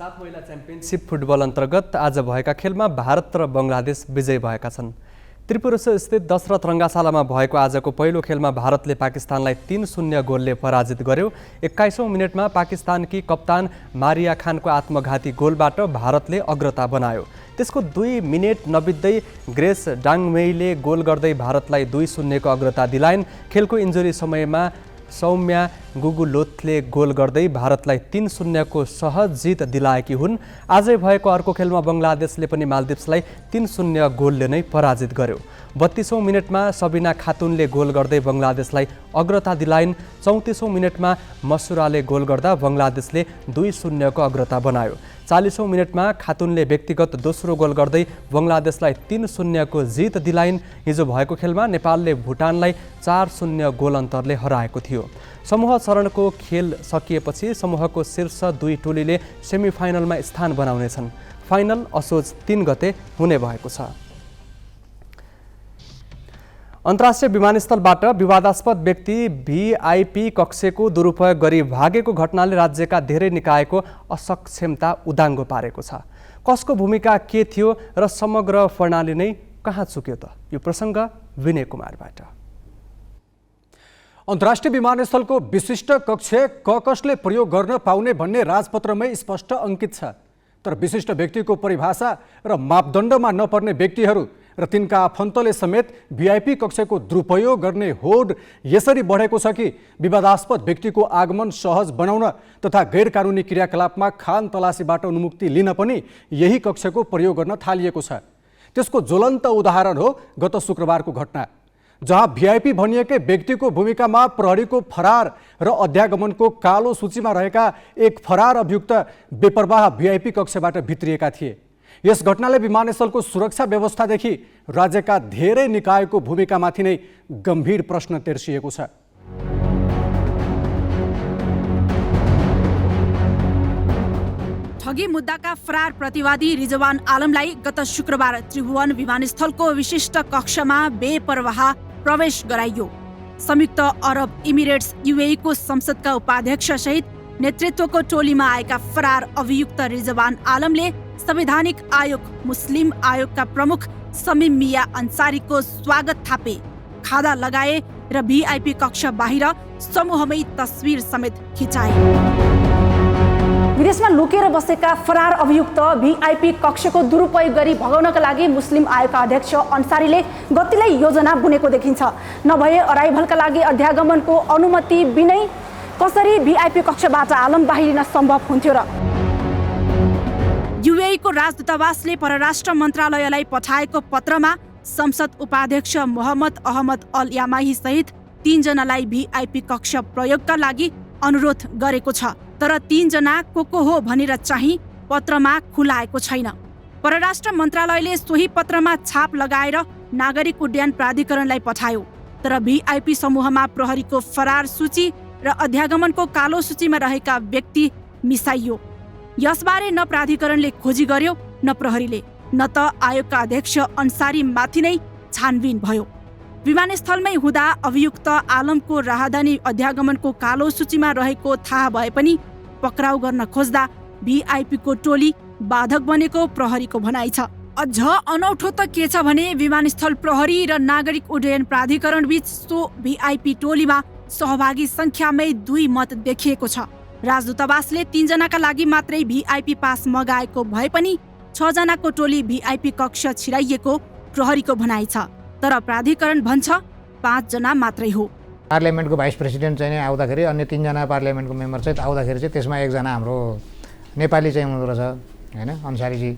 सात महिला च्याम्पियनसिप फुटबल अन्तर्गत आज भएका खेलमा भारत र बङ्गलादेश विजयी भएका छन्। त्रिपुरेश्वर स्थित दशरथ रङ्गाशालामा भएको आजको पहिलो खेलमा भारतले पाकिस्तानलाई 3-0 गोलले पराजित गर्यो। 21औं मिनेटमा पाकिस्तानकी कप्तान मारिया खानको आत्मघाती गोलबाट भारतले अग्रता बनायो। त्यसको 2 मिनेट नबित्दै ग्रेस डाङमेईले गोल गर्दै भारतलाई 2-0 को अग्रता दिलाइन्। खेलको इन्जुरी समयमा सौम्या गुगुलोथले गोल गर्दै भारतलाई 3-0 को सहज जित दिलाएकी हुन्। आजै भएको अर्को खेलमा बङ्गलादेशले पनि मालदिप्सलाई 3-0 गोलले नै पराजित गर्यो। 32औं मिनेटमा सबिना खातुनले गोल गर्दै बङ्गलादेशलाई अग्रता दिलाइन्। 34औं मिनेटमा मसुराले गोल गर्दा बङ्गलादेशले 2-0 को अग्रता बनायो। 40औं मिनेटमा खातुनले व्यक्तिगत दोस्रो गोल गर्दै बङ्गलादेशलाई 3-0 को जित दिलाइन्। हिजो भएको खेलमा नेपालले भुटानलाई 4-0 गोल अन्तरले हराएको थियो। समूह चरणको खेल सकिएपछि समूहको शीर्ष 2 टोलीले सेमिफाइनलमा स्थान बनाउनेछन्। फाइनल असोज 3 गते हुने भएको छ। अन्तर्राष्ट्रिय विमानस्थलबाट विवादास्पद व्यक्ति भिआइपी कक्षको दुरुपयोग गरी भागेको घटनाले राज्यका धेरै निकायको असक्षमता उदाङ्गो पारेको छ। कसको भूमिका के थियो र समग्र प्रणाली नै कहाँ चुक्यो त? यो प्रसङ्ग विनय कुमारबाट। अन्तर्राष्ट्रिय विमानस्थलको विशिष्ट कक्ष कसले प्रयोग गर्न पाउने भन्ने राजपत्रमै स्पष्ट अङ्कित छ। तर विशिष्ट व्यक्तिको परिभाषा र मापदण्डमा नपर्ने व्यक्तिहरू र तिनका आफन्तले समेत भिआइपी कक्षको दुरुपयोग गर्ने होड यसरी बढेको छ कि विवादास्पद व्यक्तिको आगमन सहज बनाउन तथा गैरकानुनी क्रियाकलापमा खान तलासीबाट अनुमुक्ति लिन पनि यही कक्षको प्रयोग गर्न थालिएको छ। त्यसको ज्वलन्त उदाहरण हो गत शुक्रबारको घटना, जहाँ भिआइपी भनिएकै व्यक्तिको भूमिकामा प्रहरीको फरार र अध्यागमनको कालो सूचीमा रहेका एक फरार अभियुक्त बेपरवाह भिआइपी कक्षबाट भित्रिएका थिए। यस घटनाले विमानस्थलको सुरक्षा व्यवस्थादेखि राज्यका धेरै निकायको भूमिकामाथि नै गम्भीर प्रश्न तेर्सिएको छ। ठगी मुद्दाका फरार प्रतिवादी रिजवान आलमलाई गत शुक्रबार त्रिभुवन विमानस्थलको विशिष्ट कक्षमा बेपरवाह प्रवेश गराइयो। संयुक्त अरब इमिरेट्स यूएई को संसदका उपाध्यक्ष सहित नेतृत्वको टोलीमा आएका फरार अभियुक्त रिजवान आलमले संवैधानिक आयोग मुस्लिम आयोगका प्रमुख समीम मिया अन्सारीको स्वागत थापे, खादा लगाए र भिआइपी कक्ष बाहिर समूहमै तस्बिर समेत खिचाए। विदेशमा लुकेर बसेका फरार अभियुक्त भिआइपी कक्षको दुरुपयोग गरी भगाउनका लागि मुस्लिम आयोगका अध्यक्ष अन्सारीले गतिलै योजना बुनेको देखिन्छ। नभए अराइभलका लागि अध्यागमनको अनुमति बिनै कसरी भिआइपी कक्षबाट आलम बाहिरिन सम्भव हुन्थ्यो र? यूएई को राजदूतावासले परराष्ट्र मन्त्रालयलाई पठाएको पत्रमा संसद उपाध्यक्ष मोहम्मद अहमद अल यामाही सहित 3 जनालाई भिआइपी कक्ष प्रयोगका लागि अनुरोध गरेको छ। तर 3 जना को हो भनेर चाहिँ पत्रमा खुलाएको छैन। परराष्ट्र मन्त्रालयले सोही पत्रमा छाप लगाएर नागरिक उड्डयन प्राधिकरणलाई पठायो। तर भिआइपी समूहमा प्रहरीको फरार सूची र अध्यागमनको कालो सूचीमा रहेका व्यक्ति मिसाइयो। यसबारे न प्राधिकरणले खोजी गर्यो न प्रहरीले, न त आयोगका अध्यक्ष अन्सारी माथि नै छानबिन भयो। विमानस्थलमै हुँदा अभियुक्त आलमको राहदानी अध्यागमनको कालो सूचीमा रहेको थाहा भए पनि पक्राउ गर्न खोज्दा भिआइपी को टोली बाधक बनेको प्रहरीको भनाइ छ। अझ अनौठो त के छ भने विमानस्थल प्रहरी र नागरिक उड्डयन प्राधिकरण बीच सो भिआइपी टोलीमा सहभागी संख्यामै 2 मत देखिएको छ। राजदूतावासले 3 जनाका लागि मात्रै भिआइपी पास मगाएको भए पनि 6 जनाको टोली भिआइपी कक्ष छिराइएको प्रहरीको भनाइ छ। तर प्राधिकरण भन्छ 5 जना मात्रै हो। पार्लियामेन्टको भाइस प्रेसिडेन्ट चाहिँ आउँदाखेरि अन्य 3 जना पार्लियामेन्टको मेम्बर चाहिँ आउँदाखेरि चाहिँ त्यसमा 1 जना हाम्रो नेपाली चाहिँ हुनुहुँदो रहेछ हैन, अन्सारीजी।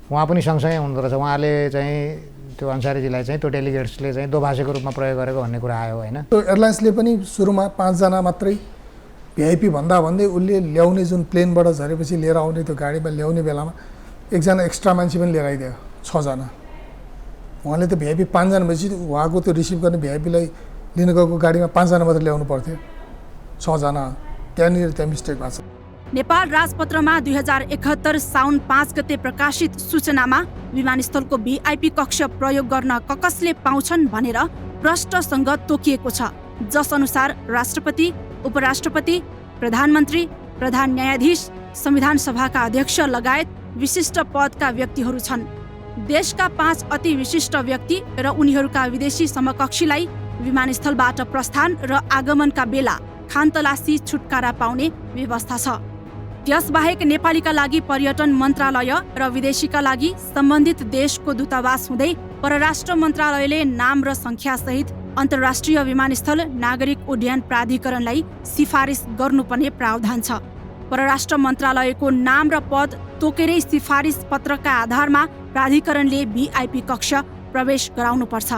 उहाँ पनि सँगसँगै हुनुहुँदो रहेछ। उहाँले चाहिँ त्यो अन्सारीजीलाई चाहिँ त्यो डेलिगेट्सले चाहिँ दोभाषीको रूपमा प्रयोग गरेको भन्ने कुरा आयो हैन। एयरलाइन्सले पनि सुरुमा 5 जना मात्रै भिआइपी भन्दा भन्दै उसले ल्याउने जुन प्लेनबाट झरेपछि लिएर आउने त्यो गाडीमा ल्याउने बेलामा एकजना एक्स्ट्रा मान्छे पनि लिएर आइदियो 6 जना। उहाँले त भिआइपी 5 जना भएपछि उहाँको त्यो रिसिभ गर्ने भिआइपीलाई लिन गएको गाडीमा 5 जना मात्र ल्याउनु पर्थ्यो, 6 जना। त्यहाँ मिस्टेक भएको छ। नेपाल राजपत्रमा 2071 साउन 5 गते प्रकाशित सूचनामा विमानस्थलको भिआइपी कक्ष प्रयोग गर्न कसले पाउँछन् भनेर प्रष्टसँग तोकिएको छ, जस अनुसार राष्ट्रपति, उपराष्ट्रपति, प्रधानमन्त्री, प्रधान न्यायाधीश, संविधान सभाका अध्यक्ष लगायत विशिष्ट पदका व्यक्तिहरू छन्। देशका 5 अति विशिष्ट व्यक्ति र उनीहरूका विदेशी समकक्षीलाई विमानस्थलबाट प्रस्थान र आगमनका बेला खानतलासी छुटकारा पाउने व्यवस्था छ। त्यसबाहेक नेपालीका लागि पर्यटन मन्त्रालय र विदेशीका लागि सम्बन्धित देशको दूतावास हुँदै परराष्ट्र मन्त्रालयले नाम र सङ्ख्या सहित अन्तर्राष्ट्रिय विमानस्थल नागरिक उड्डयन प्राधिकरणलाई सिफारिस गर्नुपर्ने प्रावधान छ। परराष्ट्र मन्त्रालयको नाम र पद तोकेरै सिफारिस पत्रका आधारमा प्राधिकरणले भिआइपी कक्ष प्रवेश गराउनुपर्छ।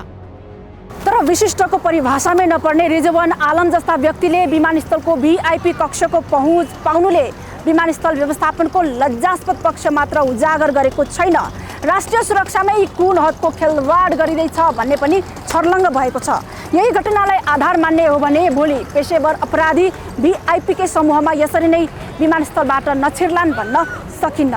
तर विशिष्टको परिभाषामै नपर्ने रिजवान आलम जस्ता व्यक्तिले विमानस्थलको भिआइपी कक्षको पहुँच पाउनुले विमानस्थल व्यवस्थापनको लज्जास्पद पक्ष मात्र उजागर गरेको छैन, राष्ट्रिय सुरक्षामै कुन हदको खेलवाड गरिँदैछ भन्ने पनि छर्लङ्ग भएको छ। यही घटनालाई आधार मान्ने हो भने भोलि पेशेवर अपराधी भिआइपीकै समूहमा यसरी नै विमानस्थलबाट नछिर्लान् भन्न सकिन्न।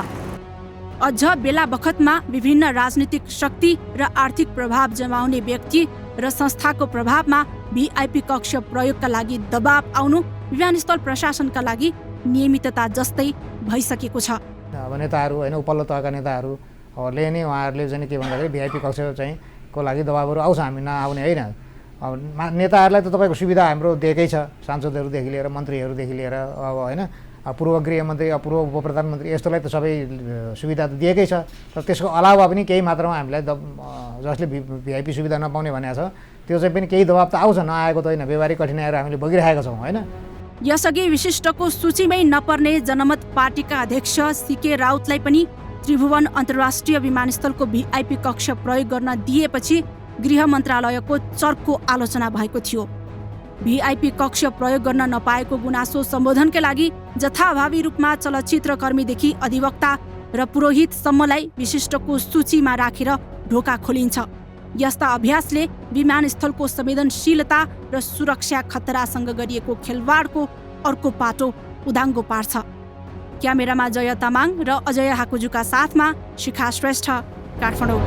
अझ बेला बखतमा विभिन्न राजनीतिक शक्ति र आर्थिक प्रभाव जमाउने व्यक्ति र संस्थाको प्रभावमा भिआइपी कक्ष प्रयोगका लागि दबाब आउनु विमानस्थल प्रशासनका लागि नियमितता जस्तै भइसकेको छ। अब नेताहरू होइन, उपल्लो तहका नेताहरूले नै उहाँहरूले चाहिँ के भन्दाखेरि भिआइपी कक्ष चाहिँ को लागि दबाबहरू आउँछ, हामी नआउने होइन। अब नेताहरूलाई त तपाईँको सुविधा हाम्रो दिएकै छ, सांसदहरूदेखि लिएर मन्त्रीहरूदेखि लिएर अब होइन पूर्व गृहमन्त्री, पूर्व उपप्रधानमन्त्री यस्तोलाई त सबै सुविधा त दिएकै छ। तर त्यसको अलावा पनि केही मात्रामा हामीलाई जसले भिआइपी सुविधा नपाउने भनेको छ त्यो चाहिँ पनि केही दबाब त आउँछ, नआएको त होइन। व्यवहारिक कठिनाइहरू हामीले भोगिरहेका छौँ होइन। यसअघि विशिष्टको सूचीमै नपर्ने जनमत पार्टीका अध्यक्ष सीके राउतलाई पनि त्रिभुवन अन्तर्राष्ट्रिय विमानस्थलको भिआइपी कक्ष प्रयोग गर्न दिएपछि गृह मन्त्रालयको चर्को आलोचना भएको थियो। भिआइपी कक्ष प्रयोग गर्न नपाएको गुनासो सम्बोधनका लागि जथाभावी रूपमा चलचित्रकर्मीदेखि अधिवक्ता र पुरोहितसम्मलाई विशिष्टको सूचीमा राखेर ढोका खोलिन्छ। यस्ता अभ्यासले विमानस्थलको संवेदनशीलता र सुरक्षा खतरासँग गरिएको खेलवाडको अर्को पाटो उदाङ्गो पार्छ। क्यामेरामा जय तामाङ र अजय हाकुजुका साथमा शिखा श्रेष्ठ, काठमाडौँ।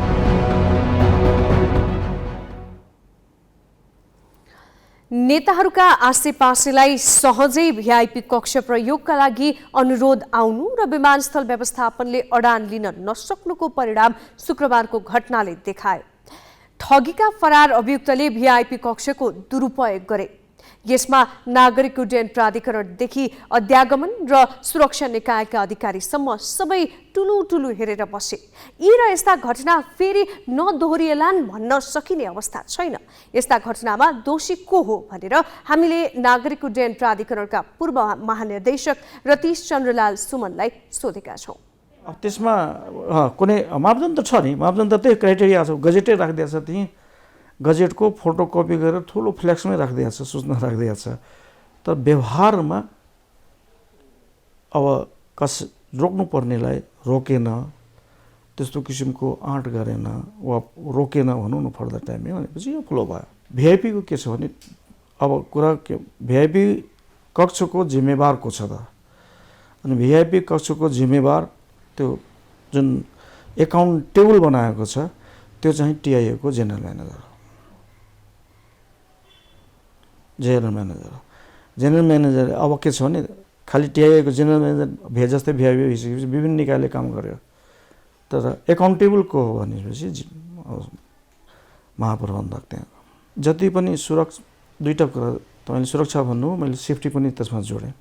नेताहरूका आसेपासेलाई सहजै भिआइपी कक्ष प्रयोगका लागि अनुरोध आउनु र विमानस्थल व्यवस्थापनले अडान लिन नसक्नुको परिणाम शुक्रबारको घटनाले देखायो। ठगीका फरार अभियुक्तले भिआइपी कक्षको दुरुपयोग गरे। यसमा नागरिक उड्डयन प्राधिकरणदेखि अध्यागमन र सुरक्षा निकायका अधिकारीसम्म सबै टुलु हेरेर बसे। यी र यस्ता घटना फेरि नदोहोरिएलान् भन्न सकिने अवस्था छैन। यस्ता घटनामा दोषी को हो भनेर हामीले नागरिक उड्डयन प्राधिकरणका पूर्व महानिर्देशक रतीश चन्द्रलाल सुमनलाई सोधेका छौँ। त्यसमा कुनै मापदण्ड त छ नि, मापदण्ड त्यही क्राइटेरिया छ, गजेटै राखिदिएको छ। त्यहीँ गजेटको फोटोकपी गरेर ठुलो फ्लेक्समै राखिदिएको छ, सूचना राखिदिएको छ। तर व्यवहारमा अब रोक्नुपर्नेलाई रोकेन, त्यस्तो किसिमको आँट गरेन वा रोकेन भनौँ न फर्दर टाइममै, भनेपछि यो फ्लो भयो। भिआइपीको के छ भने अब कुरा के, भिआइपी कक्षको जिम्मेवार को छ त? अनि भिआइपी कक्षको जिम्मेवार त्यो जुन एकाउन्टेबल बनाएको छ त्यो चाहिँ टिआइएको जेनरल म्यानेजर अब के छ भने खालि टिआइएको जेनरल म्यानेजर जस्तै भिआइपी भइसकेपछि विभिन्न निकायले काम गर्यो। तर एकाउन्टेबल को हो भनेपछि महाप्रबन्धक। त्यहाँ जति पनि सुरक्षा, दुईवटा कुरा तपाईँले सुरक्षा भन्नु, मैले सेफ्टी पनि त्यसमा जोडेँ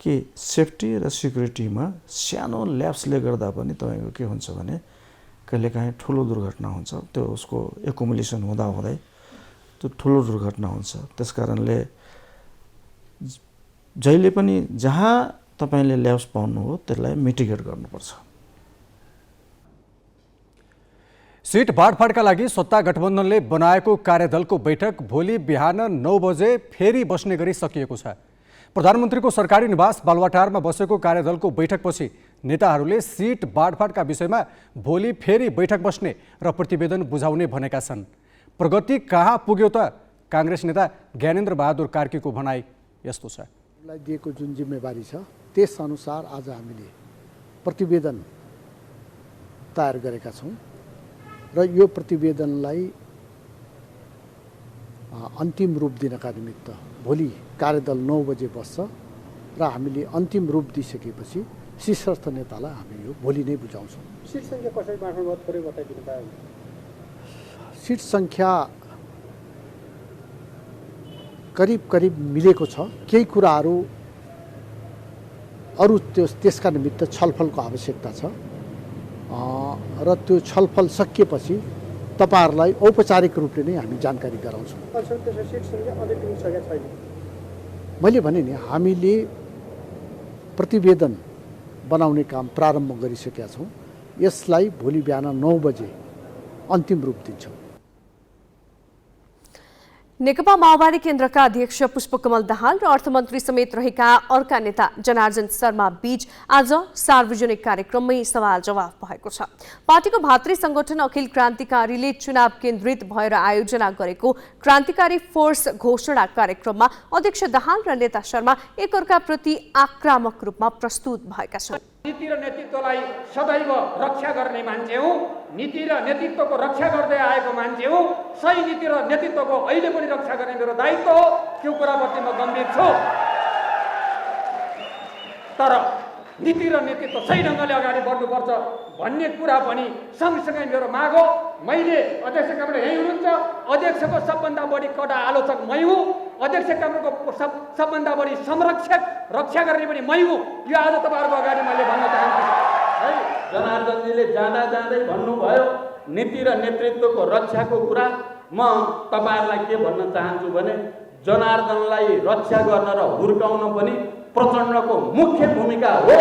कि सेफ्टी र सिक्युरिटीमा सानो ल्याप्सले गर्दा पनि तपाईँको के हुन्छ भने कहिलेकाहीँ ठुलो दुर्घटना हुन्छ। त्यो उसको एकुमुलेसन हुँदाहुँदै त्यो ठुलो दुर्घटना हुन्छ। त्यस कारणले जहिले पनि जहाँ तपाईँले ल्याप्स पाउनु हो त्यसलाई मिटिगेट गर्नुपर्छ। सिट बाँडफाँडका लागि सत्ता गठबन्धनले बनाएको कार्यदलको बैठक भोलि बिहान 9 बजे फेरि बस्ने गरी सकिएको छ। प्रधानमन्त्रीको सरकारी निवास बालुवाटारमा बसेको कार्यदलको बैठकपछि नेताहरूले सिट बाँडफाँडका विषयमा भोलि फेरि बैठक बस्ने र प्रतिवेदन बुझाउने भनेका छन्। प्रगति कहाँ पुग्यो त? काङ्ग्रेस नेता ज्ञानेन्द्र बहादुर कार्कीको भनाइ यस्तो छ। दिएको जुन जिम्मेवारी छ त्यसअनुसार आज हामीले प्रतिवेदन तयार गरेका छौँ र यो प्रतिवेदनलाई अन्तिम रूप दिनका निमित्त भोलि कार्यदल 9 बजे बस्छ र हामीले अन्तिम रूप दिइसकेपछि शीर्षस्थ नेतालाई हामी यो भोलि नै बुझाउँछौँ। सिट सङ्ख्या कसरी बाँड्नु भयो थोरै बताइदिनु भयो। सिट सङ्ख्या करिब करिब मिलेको छ। केही कुराहरू अरू त्यसका निमित्त छलफलको आवश्यकता छ र त्यो छलफल सकिएपछि तपाईहरुलाई औपचारिक रूपले नै हामी जानकारी गराउँछौँ। मैले भने नि हामीले प्रतिवेदन बनाउने काम प्रारम्भ गरिसकेका छौँ। यसलाई भोलि बिहान 9 बजे अन्तिम रूप दिन्छौँ। नेकपा माओवादी केन्द्रका अध्यक्ष पुष्पकमल दाहाल र अर्थमन्त्री समेत रहेका अर्का नेता जनार्जन शर्मा बीच आज सार्वजनिक कार्यक्रममै सवाल जवाफ भएको छ। पार्टीको भातृ संगठन अखिल क्रान्तिकारीले चुनाव केन्द्रित भएर आयोजना गरेको क्रान्तिकारी फोर्स घोषणा कार्यक्रममा अध्यक्ष दाहाल र नेता शर्मा एकअर्का प्रति आक्रामक रूपमा प्रस्तुत भएका छन्। नीति र नेतृत्वलाई सदैव रक्षा गर्ने मान्छे हुँ। नीति र नेतृत्वको रक्षा गर्दै आएको मान्छे हुँ। सही नीति र नेतृत्वको अहिले पनि रक्षा गर्ने मेरो दायित्व हो। त्यो कुराप्रति म गम्भीर छु। तर नीति र नेतृत्व सही ढङ्गले अगाडि बढ्नुपर्छ भन्ने कुरा पनि सँगसँगै मेरो माग हो। मैले अध्यक्ष कामरे यही हुनुहुन्छ। अध्यक्षको सबभन्दा बढी कडा आलोचक मै हुँ। अध्यक्ष कामरेको सबभन्दा बढी संरक्षक रक्षा गर्ने पनि मै हुँ। यो आज तपाईँहरूको अगाडि मैले भन्न चाहन्छु है। जनार्दनजीले जाँदा जाँदै भन्नुभयो नीति र नेतृत्वको रक्षाको कुरा। म तपाईँहरूलाई के भन्न चाहन्छु भने जनार्दनलाई रक्षा गर्न र हुर्काउन पनि प्रचण्डको मुख्य भूमिका हो।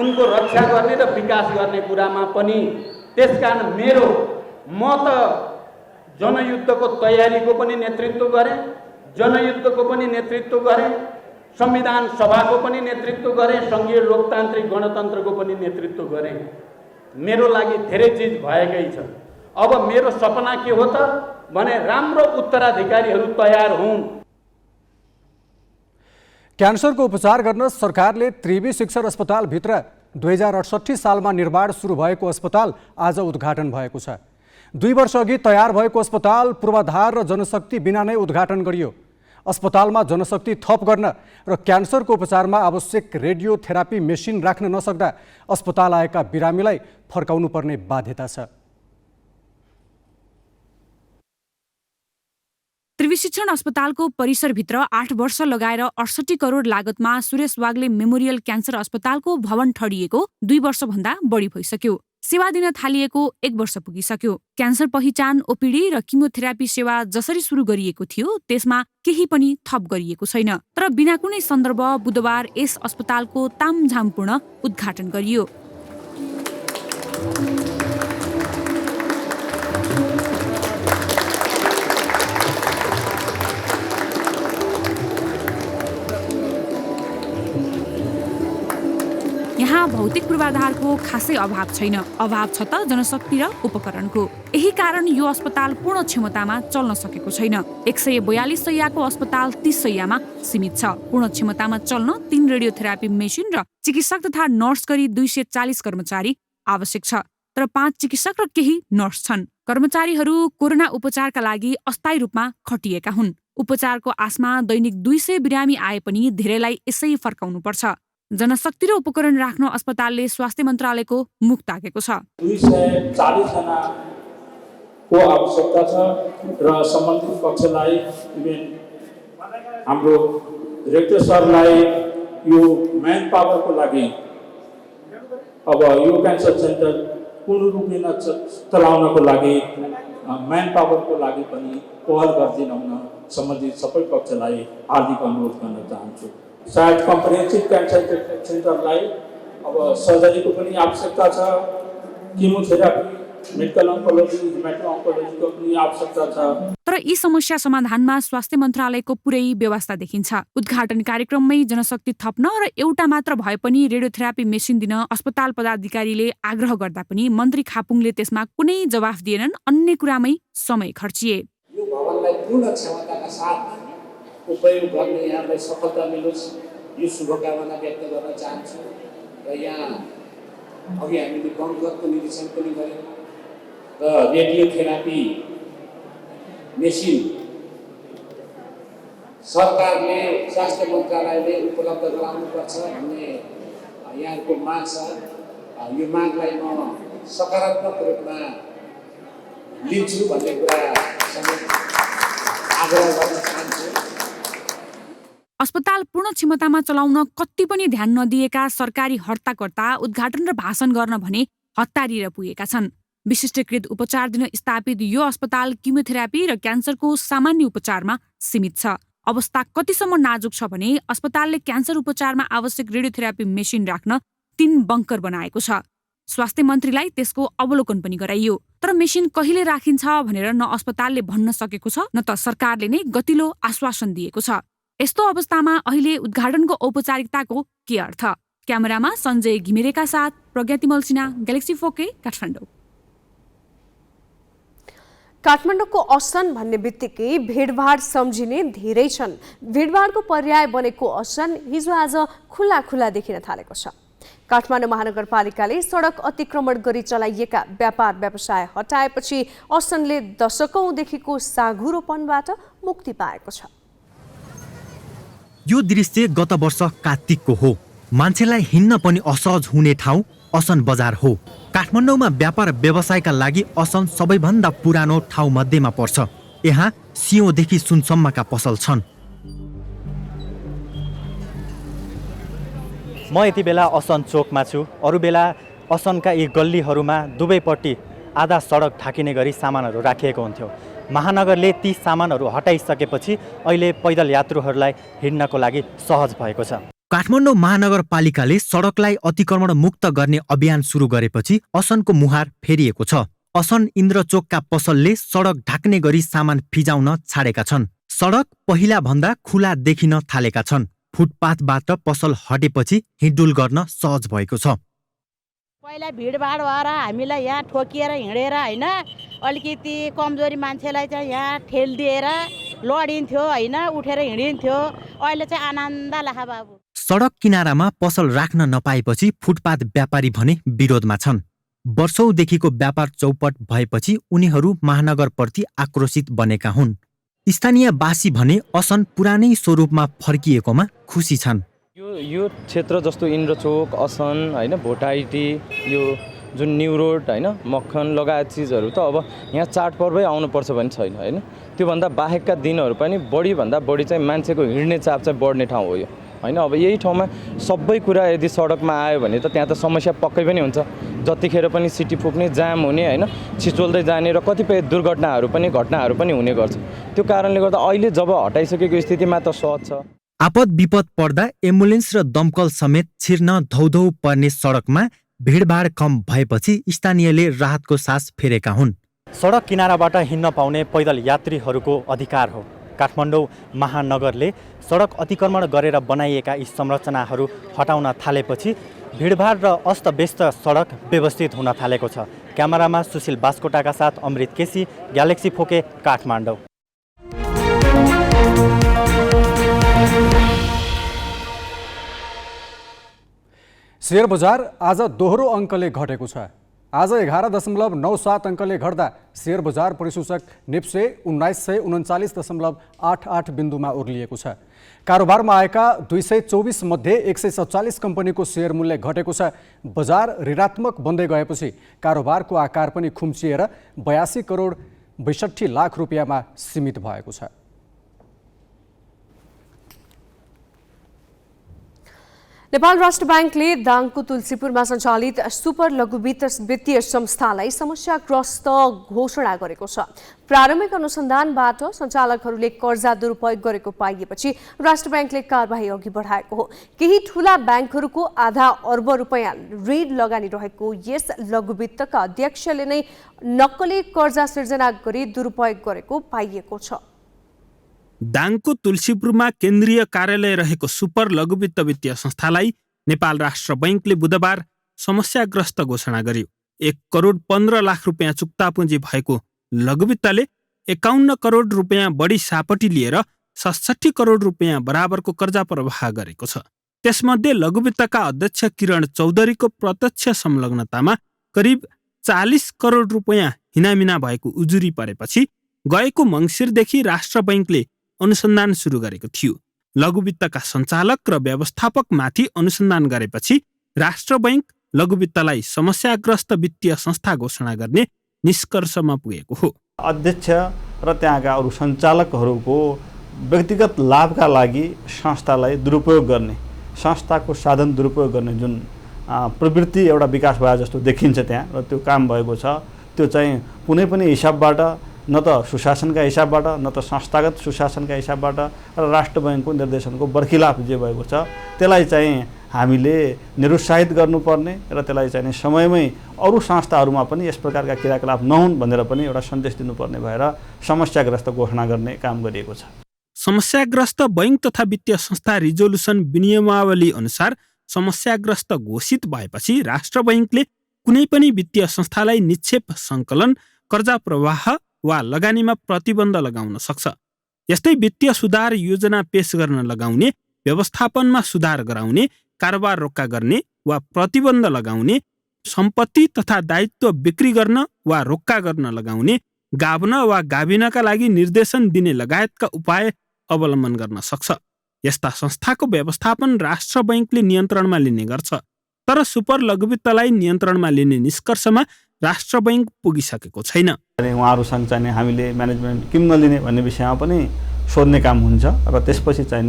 उनको रक्षा गर्ने र विकास गर्ने कुरामा पनि। त्यसकारण म त जनयुद्धको तयारीको पनि नेतृत्व गरेँ, जनयुद्धको पनि नेतृत्व गरेँ, संविधान सभाको पनि नेतृत्व गरेँ, सङ्घीय लोकतान्त्रिक गणतन्त्रको पनि नेतृत्व गरेँ। मेरो लागि धेरै चिज भएकै छ। अब मेरो सपना के हो त भने राम्रो उत्तराधिकारीहरू तयार हुन्। क्यान्सरको उपचार गर्न सरकारले त्रिवी शिक्षर अस्पतालभित्र 2068 सालमा निर्माण सुरु भएको अस्पताल आज उद्घाटन भएको छ। 2 वर्ष अघि तयार भएको अस्पताल पूर्वाधार र जनशक्ति बिना नै उद्घाटन गरियो। अस्पतालमा जनशक्ति थप गर्न र क्यान्सरको उपचारमा आवश्यक रेडियोथेरापी मेसिन राख्न नसक्दा अस्पताल आएका बिरामीलाई फर्काउनु पर्ने बाध्यता छ। त्रिवी शिक्षण अस्पतालको परिसरभित्र 8 वर्ष लगाएर 68 करोड लागतमा सुरेश वाग्ले मेमोरियल क्यान्सर अस्पतालको भवन ठडिएको 2 वर्षभन्दा बढी भइसक्यो। सेवा दिन थालिएको 1 वर्ष पुगिसक्यो। क्यान्सर पहिचान, ओपीडी र किमोथेरापी सेवा जसरी सुरु गरिएको थियो त्यसमा केही पनि थप गरिएको छैन। तर बिना कुनै सन्दर्भ बुधबार यस अस्पतालको तामझामपूर्ण उद्घाटन गरियो। यहाँ भौतिक पूर्वाधारको खासै अभाव छैन। अभाव छ त जनशक्ति र उपकरणको। यही कारण यो अस्पताल पूर्ण क्षमतामा चल्न सकेको छैन। 142 शैय्याको अस्पताल 30 शैय्यामा सीमित छ। पूर्ण क्षमतामा चल्न 3 रेडियोथेरापी मेसिन र चिकित्सक तथा नर्स गरी 240 कर्मचारी आवश्यक छ। तर 5 चिकित्सक र केही नर्स छन्। कर्मचारीहरू कोरोना उपचारका लागि अस्थायी रूपमा खटिएका हुन्। उपचारको आशमा दैनिक 200 बिरामी आए पनि धेरैलाई यसै फर्काउनु पर्छ। जनशक्ति र उपकरण राख्न अस्पतालले स्वास्थ्य मन्त्रालयको मुख ताकेको छ। 240 जनाको आवश्यकता छ र सम्बन्धित पक्षलाई हाम्रो डाइरेक्टर सरलाई यो म्यान पावरको लागि अब यो क्यान्सर सेन्टर पूर्ण रूपले चलाउनको लागि म्यान पावरको लागि पनि पहल गरिदिन हुन सम्बन्धित सबै पक्षलाई हार्दिक अनुरोध गर्न चाहन्छु। सायद कम्प्रिहेन्सिभ क्यान्सर सेन्टरलाई अब सर्जरीको पनि आवश्यकता छ, किमोथेरापी मेडिकल ओन्कोलोजी हेमाटो ओन्कोलोजीको पनि आवश्यकता छ। तर यी समस्या समाधानमा स्वास्थ्य मन्त्रालयको पुरै व्यवस्था देखिन्छ। उद्घाटन कार्यक्रममै जनशक्ति थप्न र एउटा मात्र भए पनि रेडियोथेरापी मेसिन दिन अस्पताल पदाधिकारीले आग्रह गर्दा पनि मन्त्री खापुङले त्यसमा कुनै जवाफ दिएनन्। अन्य कुरामै समय खर्चिए। यो भवनलाई पूर्ण क्षमताका साथ उपयोग गर्ने यहाँलाई सफलता मिलोस् यो शुभकामना व्यक्त गर्न चाहन्छु। र यहाँ अघि हामीले बङ्करको निरीक्षण पनि गऱ्यौँ र रेडियोथेरापी मेसिन सरकारले स्वास्थ्य मन्त्रालयले उपलब्ध गराउनुपर्छ भन्ने यहाँको माग छ। यो मागलाई म सकारात्मक रूपमा लिन्छु भन्ने कुरा आग्रह गर्न चाहन्छु। अस्पताल पूर्ण क्षमतामा चलाउन कति पनि ध्यान नदिएका सरकारी हर्ताकर्ता उद्घाटन र भाषण गर्न भने हतारिएर पुगेका छन्। विशिष्टकृत उपचार दिन स्थापित यो अस्पताल किमोथेरापी र क्यान्सरको सामान्य उपचारमा सीमित छ। अवस्था कतिसम्म नाजुक छ भने अस्पतालले क्यान्सर उपचारमा आवश्यक रेडियोथेरापी मेसिन राख्न 3 बङ्कर बनाएको छ। स्वास्थ्य मन्त्रीलाई त्यसको अवलोकन पनि गराइयो। तर मेसिन कहिले राखिन्छ भनेर न अस्पतालले भन्न सकेको छ न त सरकारले नै गतिलो आश्वासन दिएको छ। यस्तो अवस्थामा अहिले उद्घाटनको औपचारिकताको के अर्थ? क्यामेरामा सञ्जय घिमिरेका साथ प्रज्ञातिमल सिन्हा, ग्यालेक्सी 4K, काठमाडौँ। काठमाडौँको असन भन्ने बित्तिकै भिडभाड सम्झिने धेरै छन्। भिडभाडको पर्याय बनेको असन हिजो आज खुला खुला देखिन थालेको छ। काठमाडौँ महानगरपालिकाले सडक अतिक्रमण गरी चलाइएका व्यापार व्यवसाय हटाएपछि असनले दशकौंदेखिको साँघुरोपनबाट मुक्ति पाएको छ। यो दृश्य गत वर्ष कार्तिकको हो। मान्छेलाई हिँड्न पनि असहज हुने ठाउँ असन बजार हो। काठमाडौँमा व्यापार व्यवसायका लागि असन सबैभन्दा पुरानो ठाउँ मध्येमा पर्छ। यहाँ सिंहदेखि सुनसम्मका पसल छन्। म यति बेला असन चोकमा छु। अरू बेला असनका यी गल्लीहरूमा दुवैपट्टि आधा सडक ढाकिने गरी सामानहरू राखिएको हुन्थ्यो। महानगरले ती सामानहरू हटाइसकेपछि अहिले पैदल यात्रुहरूलाई हिँड्नको लागि सहज भएको छ। काठमाडौँ महानगरपालिकाले सडकलाई अतिक्रमण मुक्त गर्ने अभियान सुरु गरेपछि असनको मुहार फेरिएको छ। असन इन्द्रचोकका पसलले सडक ढाक्ने गरी सामान फिजाउन छाडेका छन्। सडक पहिला भन्दा खुला देखिन थालेका छन्। फुटपाथबाट पसल हटेपछि हिँडडुल गर्न सहज भएको छ। पहिला भिडभाड भएर हामीलाई यहाँ ठोकिएर हिँडेर होइन अलिकति कमजोरी मान्छेलाई चाहिँ यहाँ ठेलदिएर लडिन्थ्यो होइन उठेर हिँडिन्थ्यो। अहिले चाहिँ आनन्द लाखा बाबु। सडक किनारामा पसल राख्न नपाएपछि फुटपाथ व्यापारी भने विरोधमा छन्। वर्षौंदेखिको व्यापार चौपट भएपछि उनीहरू महानगरप्रति आक्रोशित बनेका हुन्। स्थानीयवासी भने असन पुरानै स्वरूपमा फर्किएकोमा खुसी छन्। यो क्षेत्र जस्तो इन्द्रचोक, असन होइन, भोटाइटी, यो जुन न्यू रोड होइन, मक्खन लगायत चिजहरू त अब यहाँ चाडपर्वै आउनुपर्छ भने छैन होइन। त्योभन्दा बाहेकका दिनहरू पनि बढीभन्दा बढी चाहिँ मान्छेको हिँड्ने चाप चाहिँ बढ्ने ठाउँ हो यो होइन। अब यही ठाउँमा सबै कुरा यदि सडकमा आयो भने त त्यहाँ त समस्या पक्कै पनि हुन्छ। जतिखेर पनि सिटी पुग्ने, जाम हुने होइन, छिचोल्दै जाने र कतिपय घटनाहरू पनि हुने गर्छ। त्यो कारणले गर्दा अहिले जब हटाइसकेको स्थितिमा त सहज छ। आपद विपद पर्दा एम्बुलेन्स र दमकल समेत छिर्न धौधौ पर्ने सडकमा भिडभाड कम भएपछि स्थानीयले राहतको सास फेरेका हुन्। सडक किनाराबाट हिँड्न पाउने पैदल यात्रीहरूको अधिकार हो। काठमाडौँ महानगरले सडक अतिक्रमण गरेर बनाइएका यी संरचनाहरू हटाउन थालेपछि भिडभाड र अस्तव्यस्त सडक व्यवस्थित हुन थालेको छ। क्यामेरामा सुशील बास्कोटाका साथ Amrit KC, galaxy 4K, Kathmandu. Share बजार आज दोहोरो अङ्कले घटेको छ। आज 11.97 अङ्कले घट्दा शेयर बजार परिसूचक निप्से 1939.88 बिन्दुमा ओर्लिएको छ। कारोबारमा आएका 224 मध्ये 147 कम्पनीको शेयर मूल्य घटेको छ। बजार ऋणात्मक बन्दै गएपछि कारोबारको आकार पनि खुम्चिएर 82 करोड 62 लाख रुपियाँमा सीमित भएको छ। नेपाल राष्ट्र ब्याङ्कले दाङको तुलसीपुरमा सञ्चालित सुपर लघु वित्तीय संस्थालाई समस्याग्रस्त घोषणा गरेको छ। प्रारम्भिक अनुसन्धानबाट सञ्चालकहरूले कर्जा दुरुपयोग गरेको पाइएपछि राष्ट्र ब्याङ्कले कारबाही अघि बढाएको हो। केही ठूला ब्याङ्कहरूको आधा अर्ब रुपैयाँ ऋण लगानी रहेको यस लघुवित्तका अध्यक्षले नै नक्कली कर्जा सिर्जना गरी दुरुपयोग गरेको पाइएको छ। दाङको तुलसीपुरमा केन्द्रीय कार्यालय रहेको सुपर लघुवित्त वित्तीय संस्थालाई नेपाल राष्ट्र बैङ्कले बुधबार समस्याग्रस्त घोषणा गर्यो। 1 करोड 15 लाख रुपियाँ चुक्ता पुँजी भएको लघुवित्तले 51 करोड रुपियाँ बढी सापटी लिएर 67 करोड रुपियाँ बराबरको कर्जा प्रवाह गरेको छ। त्यसमध्ये लघुवित्तका अध्यक्ष किरण चौधरीको प्रत्यक्ष संलग्नतामा करिब 40 करोड रुपियाँ हिनामिना भएको उजुरी परेपछि गएको मङ्सिरदेखि राष्ट्र बैङ्कले अनुसन्धान सुरु गरेको थियो। लघुवित्तका सञ्चालक र व्यवस्थापकमाथि अनुसन्धान गरेपछि राष्ट्र बैङ्क लघुवित्तलाई समस्याग्रस्त वित्तीय संस्था घोषणा गर्ने निष्कर्षमा पुगेको हो। अध्यक्ष र त्यहाँका अरू सञ्चालकहरूको व्यक्तिगत लाभका लागि संस्थालाई दुरुपयोग गर्ने, संस्थाको साधन दुरुपयोग गर्ने जुन प्रवृत्ति एउटा विकास भए जस्तो देखिन्छ त्यहाँ, र त्यो काम भएको छ। त्यो चाहिँ कुनै पनि हिसाबबाट, न त सुशासनका हिसाबबाट, न त संस्थागत सुशासनका हिसाबबाट र राष्ट्र बैङ्कको निर्देशनको बर्खिलाफ जे भएको छ त्यसलाई चाहिँ हामीले निरुत्साहित गर्नुपर्ने र त्यसलाई चाहिँ समयमै अरू संस्थाहरूमा पनि यस प्रकारका क्रियाकलाप नहुन् भनेर पनि एउटा सन्देश दिनुपर्ने भएर समस्याग्रस्त घोषणा गर्ने काम गरिएको छ। समस्याग्रस्त बैङ्क तथा वित्तीय संस्था रिजोल्युसन विनियमावली अनुसार समस्याग्रस्त घोषित भएपछि राष्ट्र बैङ्कले कुनै पनि वित्तीय संस्थालाई निक्षेप सङ्कलन, कर्जा प्रवाह वा लगानीमा प्रतिबन्ध लगाउन सक्छ। यस्तै वित्तीय सुधार योजना पेश गर्न लगाउने, व्यवस्थापनमा सुधार गराउने, कारोबार रोक्का गर्ने वा प्रतिबन्ध लगाउने, सम्पत्ति तथा दायित्व बिक्री गर्न वा रोक्का गर्न लगाउने, गाभ्न वा गाभिनका लागि निर्देशन दिने लगायतका उपाय अवलम्बन गर्न सक्छ। यस्ता संस्थाको व्यवस्थापन राष्ट्र बैङ्कले नियन्त्रणमा लिने गर्छ। तर सुपर लघुवित्तलाई नियन्त्रणमा लिने निष्कर्षमा राष्ट्र बैङ्क पुगिसकेको छैन। उहाँहरूसँग चाहिँ हामीले म्यानेजमेन्ट किन नलिने भन्ने विषयमा पनि सोध्ने काम हुन्छ र त्यसपछि चाहिँ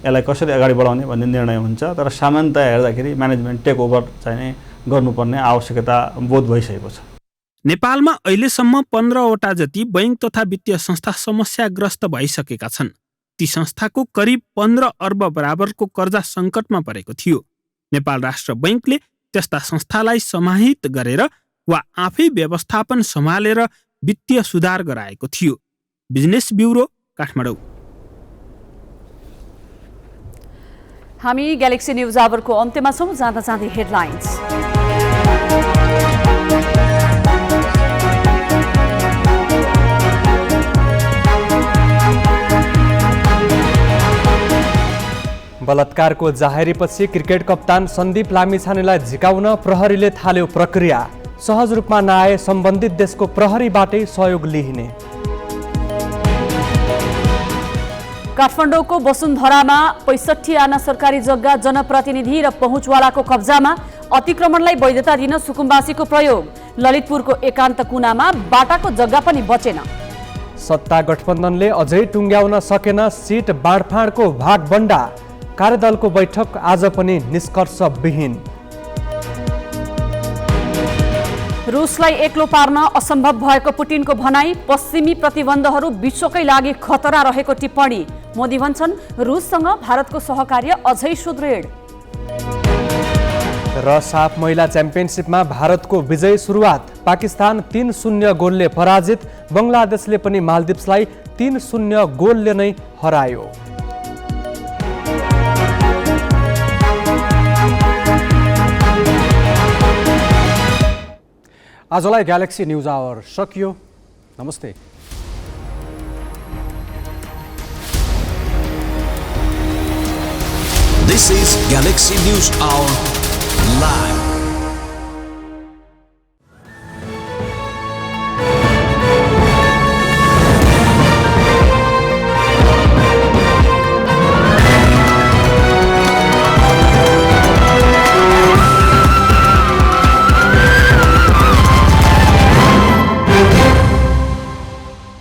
यसलाई कसरी अगाडि बढाउने भन्ने निर्णय हुन्छ। तर सामान्यतया हेर्दाखेरि म्यानेजमेन्ट टेक ओभर चाहिँ गर्नुपर्ने आवश्यकता बोध भइसकेको छ। नेपालमा अहिलेसम्म 15वटा जति बैङ्क तथा वित्तीय संस्था समस्याग्रस्त भइसकेका छन्। ती संस्थाको करिब 15 अर्ब बराबरको कर्जा सङ्कटमा परेको थियो। नेपाल राष्ट्र बैङ्कले त्यस्ता संस्थालाई समाहित गरेर वा आफै व्यवस्थापन सम्हालेर वित्तीय सुधार गराएको थियो। Business bureau, Kathmandu. हामी ग्यालेक्सी न्युज आवरको अन्त्यमा छौँ। जाँदा जाँदै हेडलाइन्स। बलात्कारको जाहेरीपछि क्रिकेट कप्तान सन्दीप लामिछानेलाई झिकाउन प्रहरीले थाल्यो प्रक्रिया। सहज रूपमा नआए सम्बन्धित देशको प्रहरीबाटै सहयोग लिइने। काठमाडौँको वसुन्धरामा 65 आना सरकारी जग्गा जनप्रतिनिधि र पहुँचवालाको कब्जामा, अतिक्रमणलाई वैधता दिन सुकुम्बासीको प्रयोग। ललितपुरको एकान्त कुनामा बाटाको जग्गा पनि बचेन। सत्ता गठबन्धनले अझै टुङ्ग्याउन सकेन सिट बाँडफाँडको भागबण्डा। कार्यदलको बैठक आज पनि निष्कर्षविहीन। रुसलाई एक्लो पार्न असम्भव भएको पुटिनको भनाई। पश्चिमी प्रतिबन्धहरू विश्वकै लागि खतरा रहेको टिप्पणी। मोदी भन्छन् रुससँग भारतको सहकार्य अझै सुदृढ। र साफ महिला च्याम्पियनसिपमा भारतको विजयी सुरुवात। पाकिस्तान 3-0 गोलले पराजित। बङ्गलादेशले पनि मालदिप्सलाई 3-0 गोलले नै हरायो। आजलाई ग्यालेक्सी न्युज आवर सकियो। नमस्ते। This is Galaxy News Hour Live.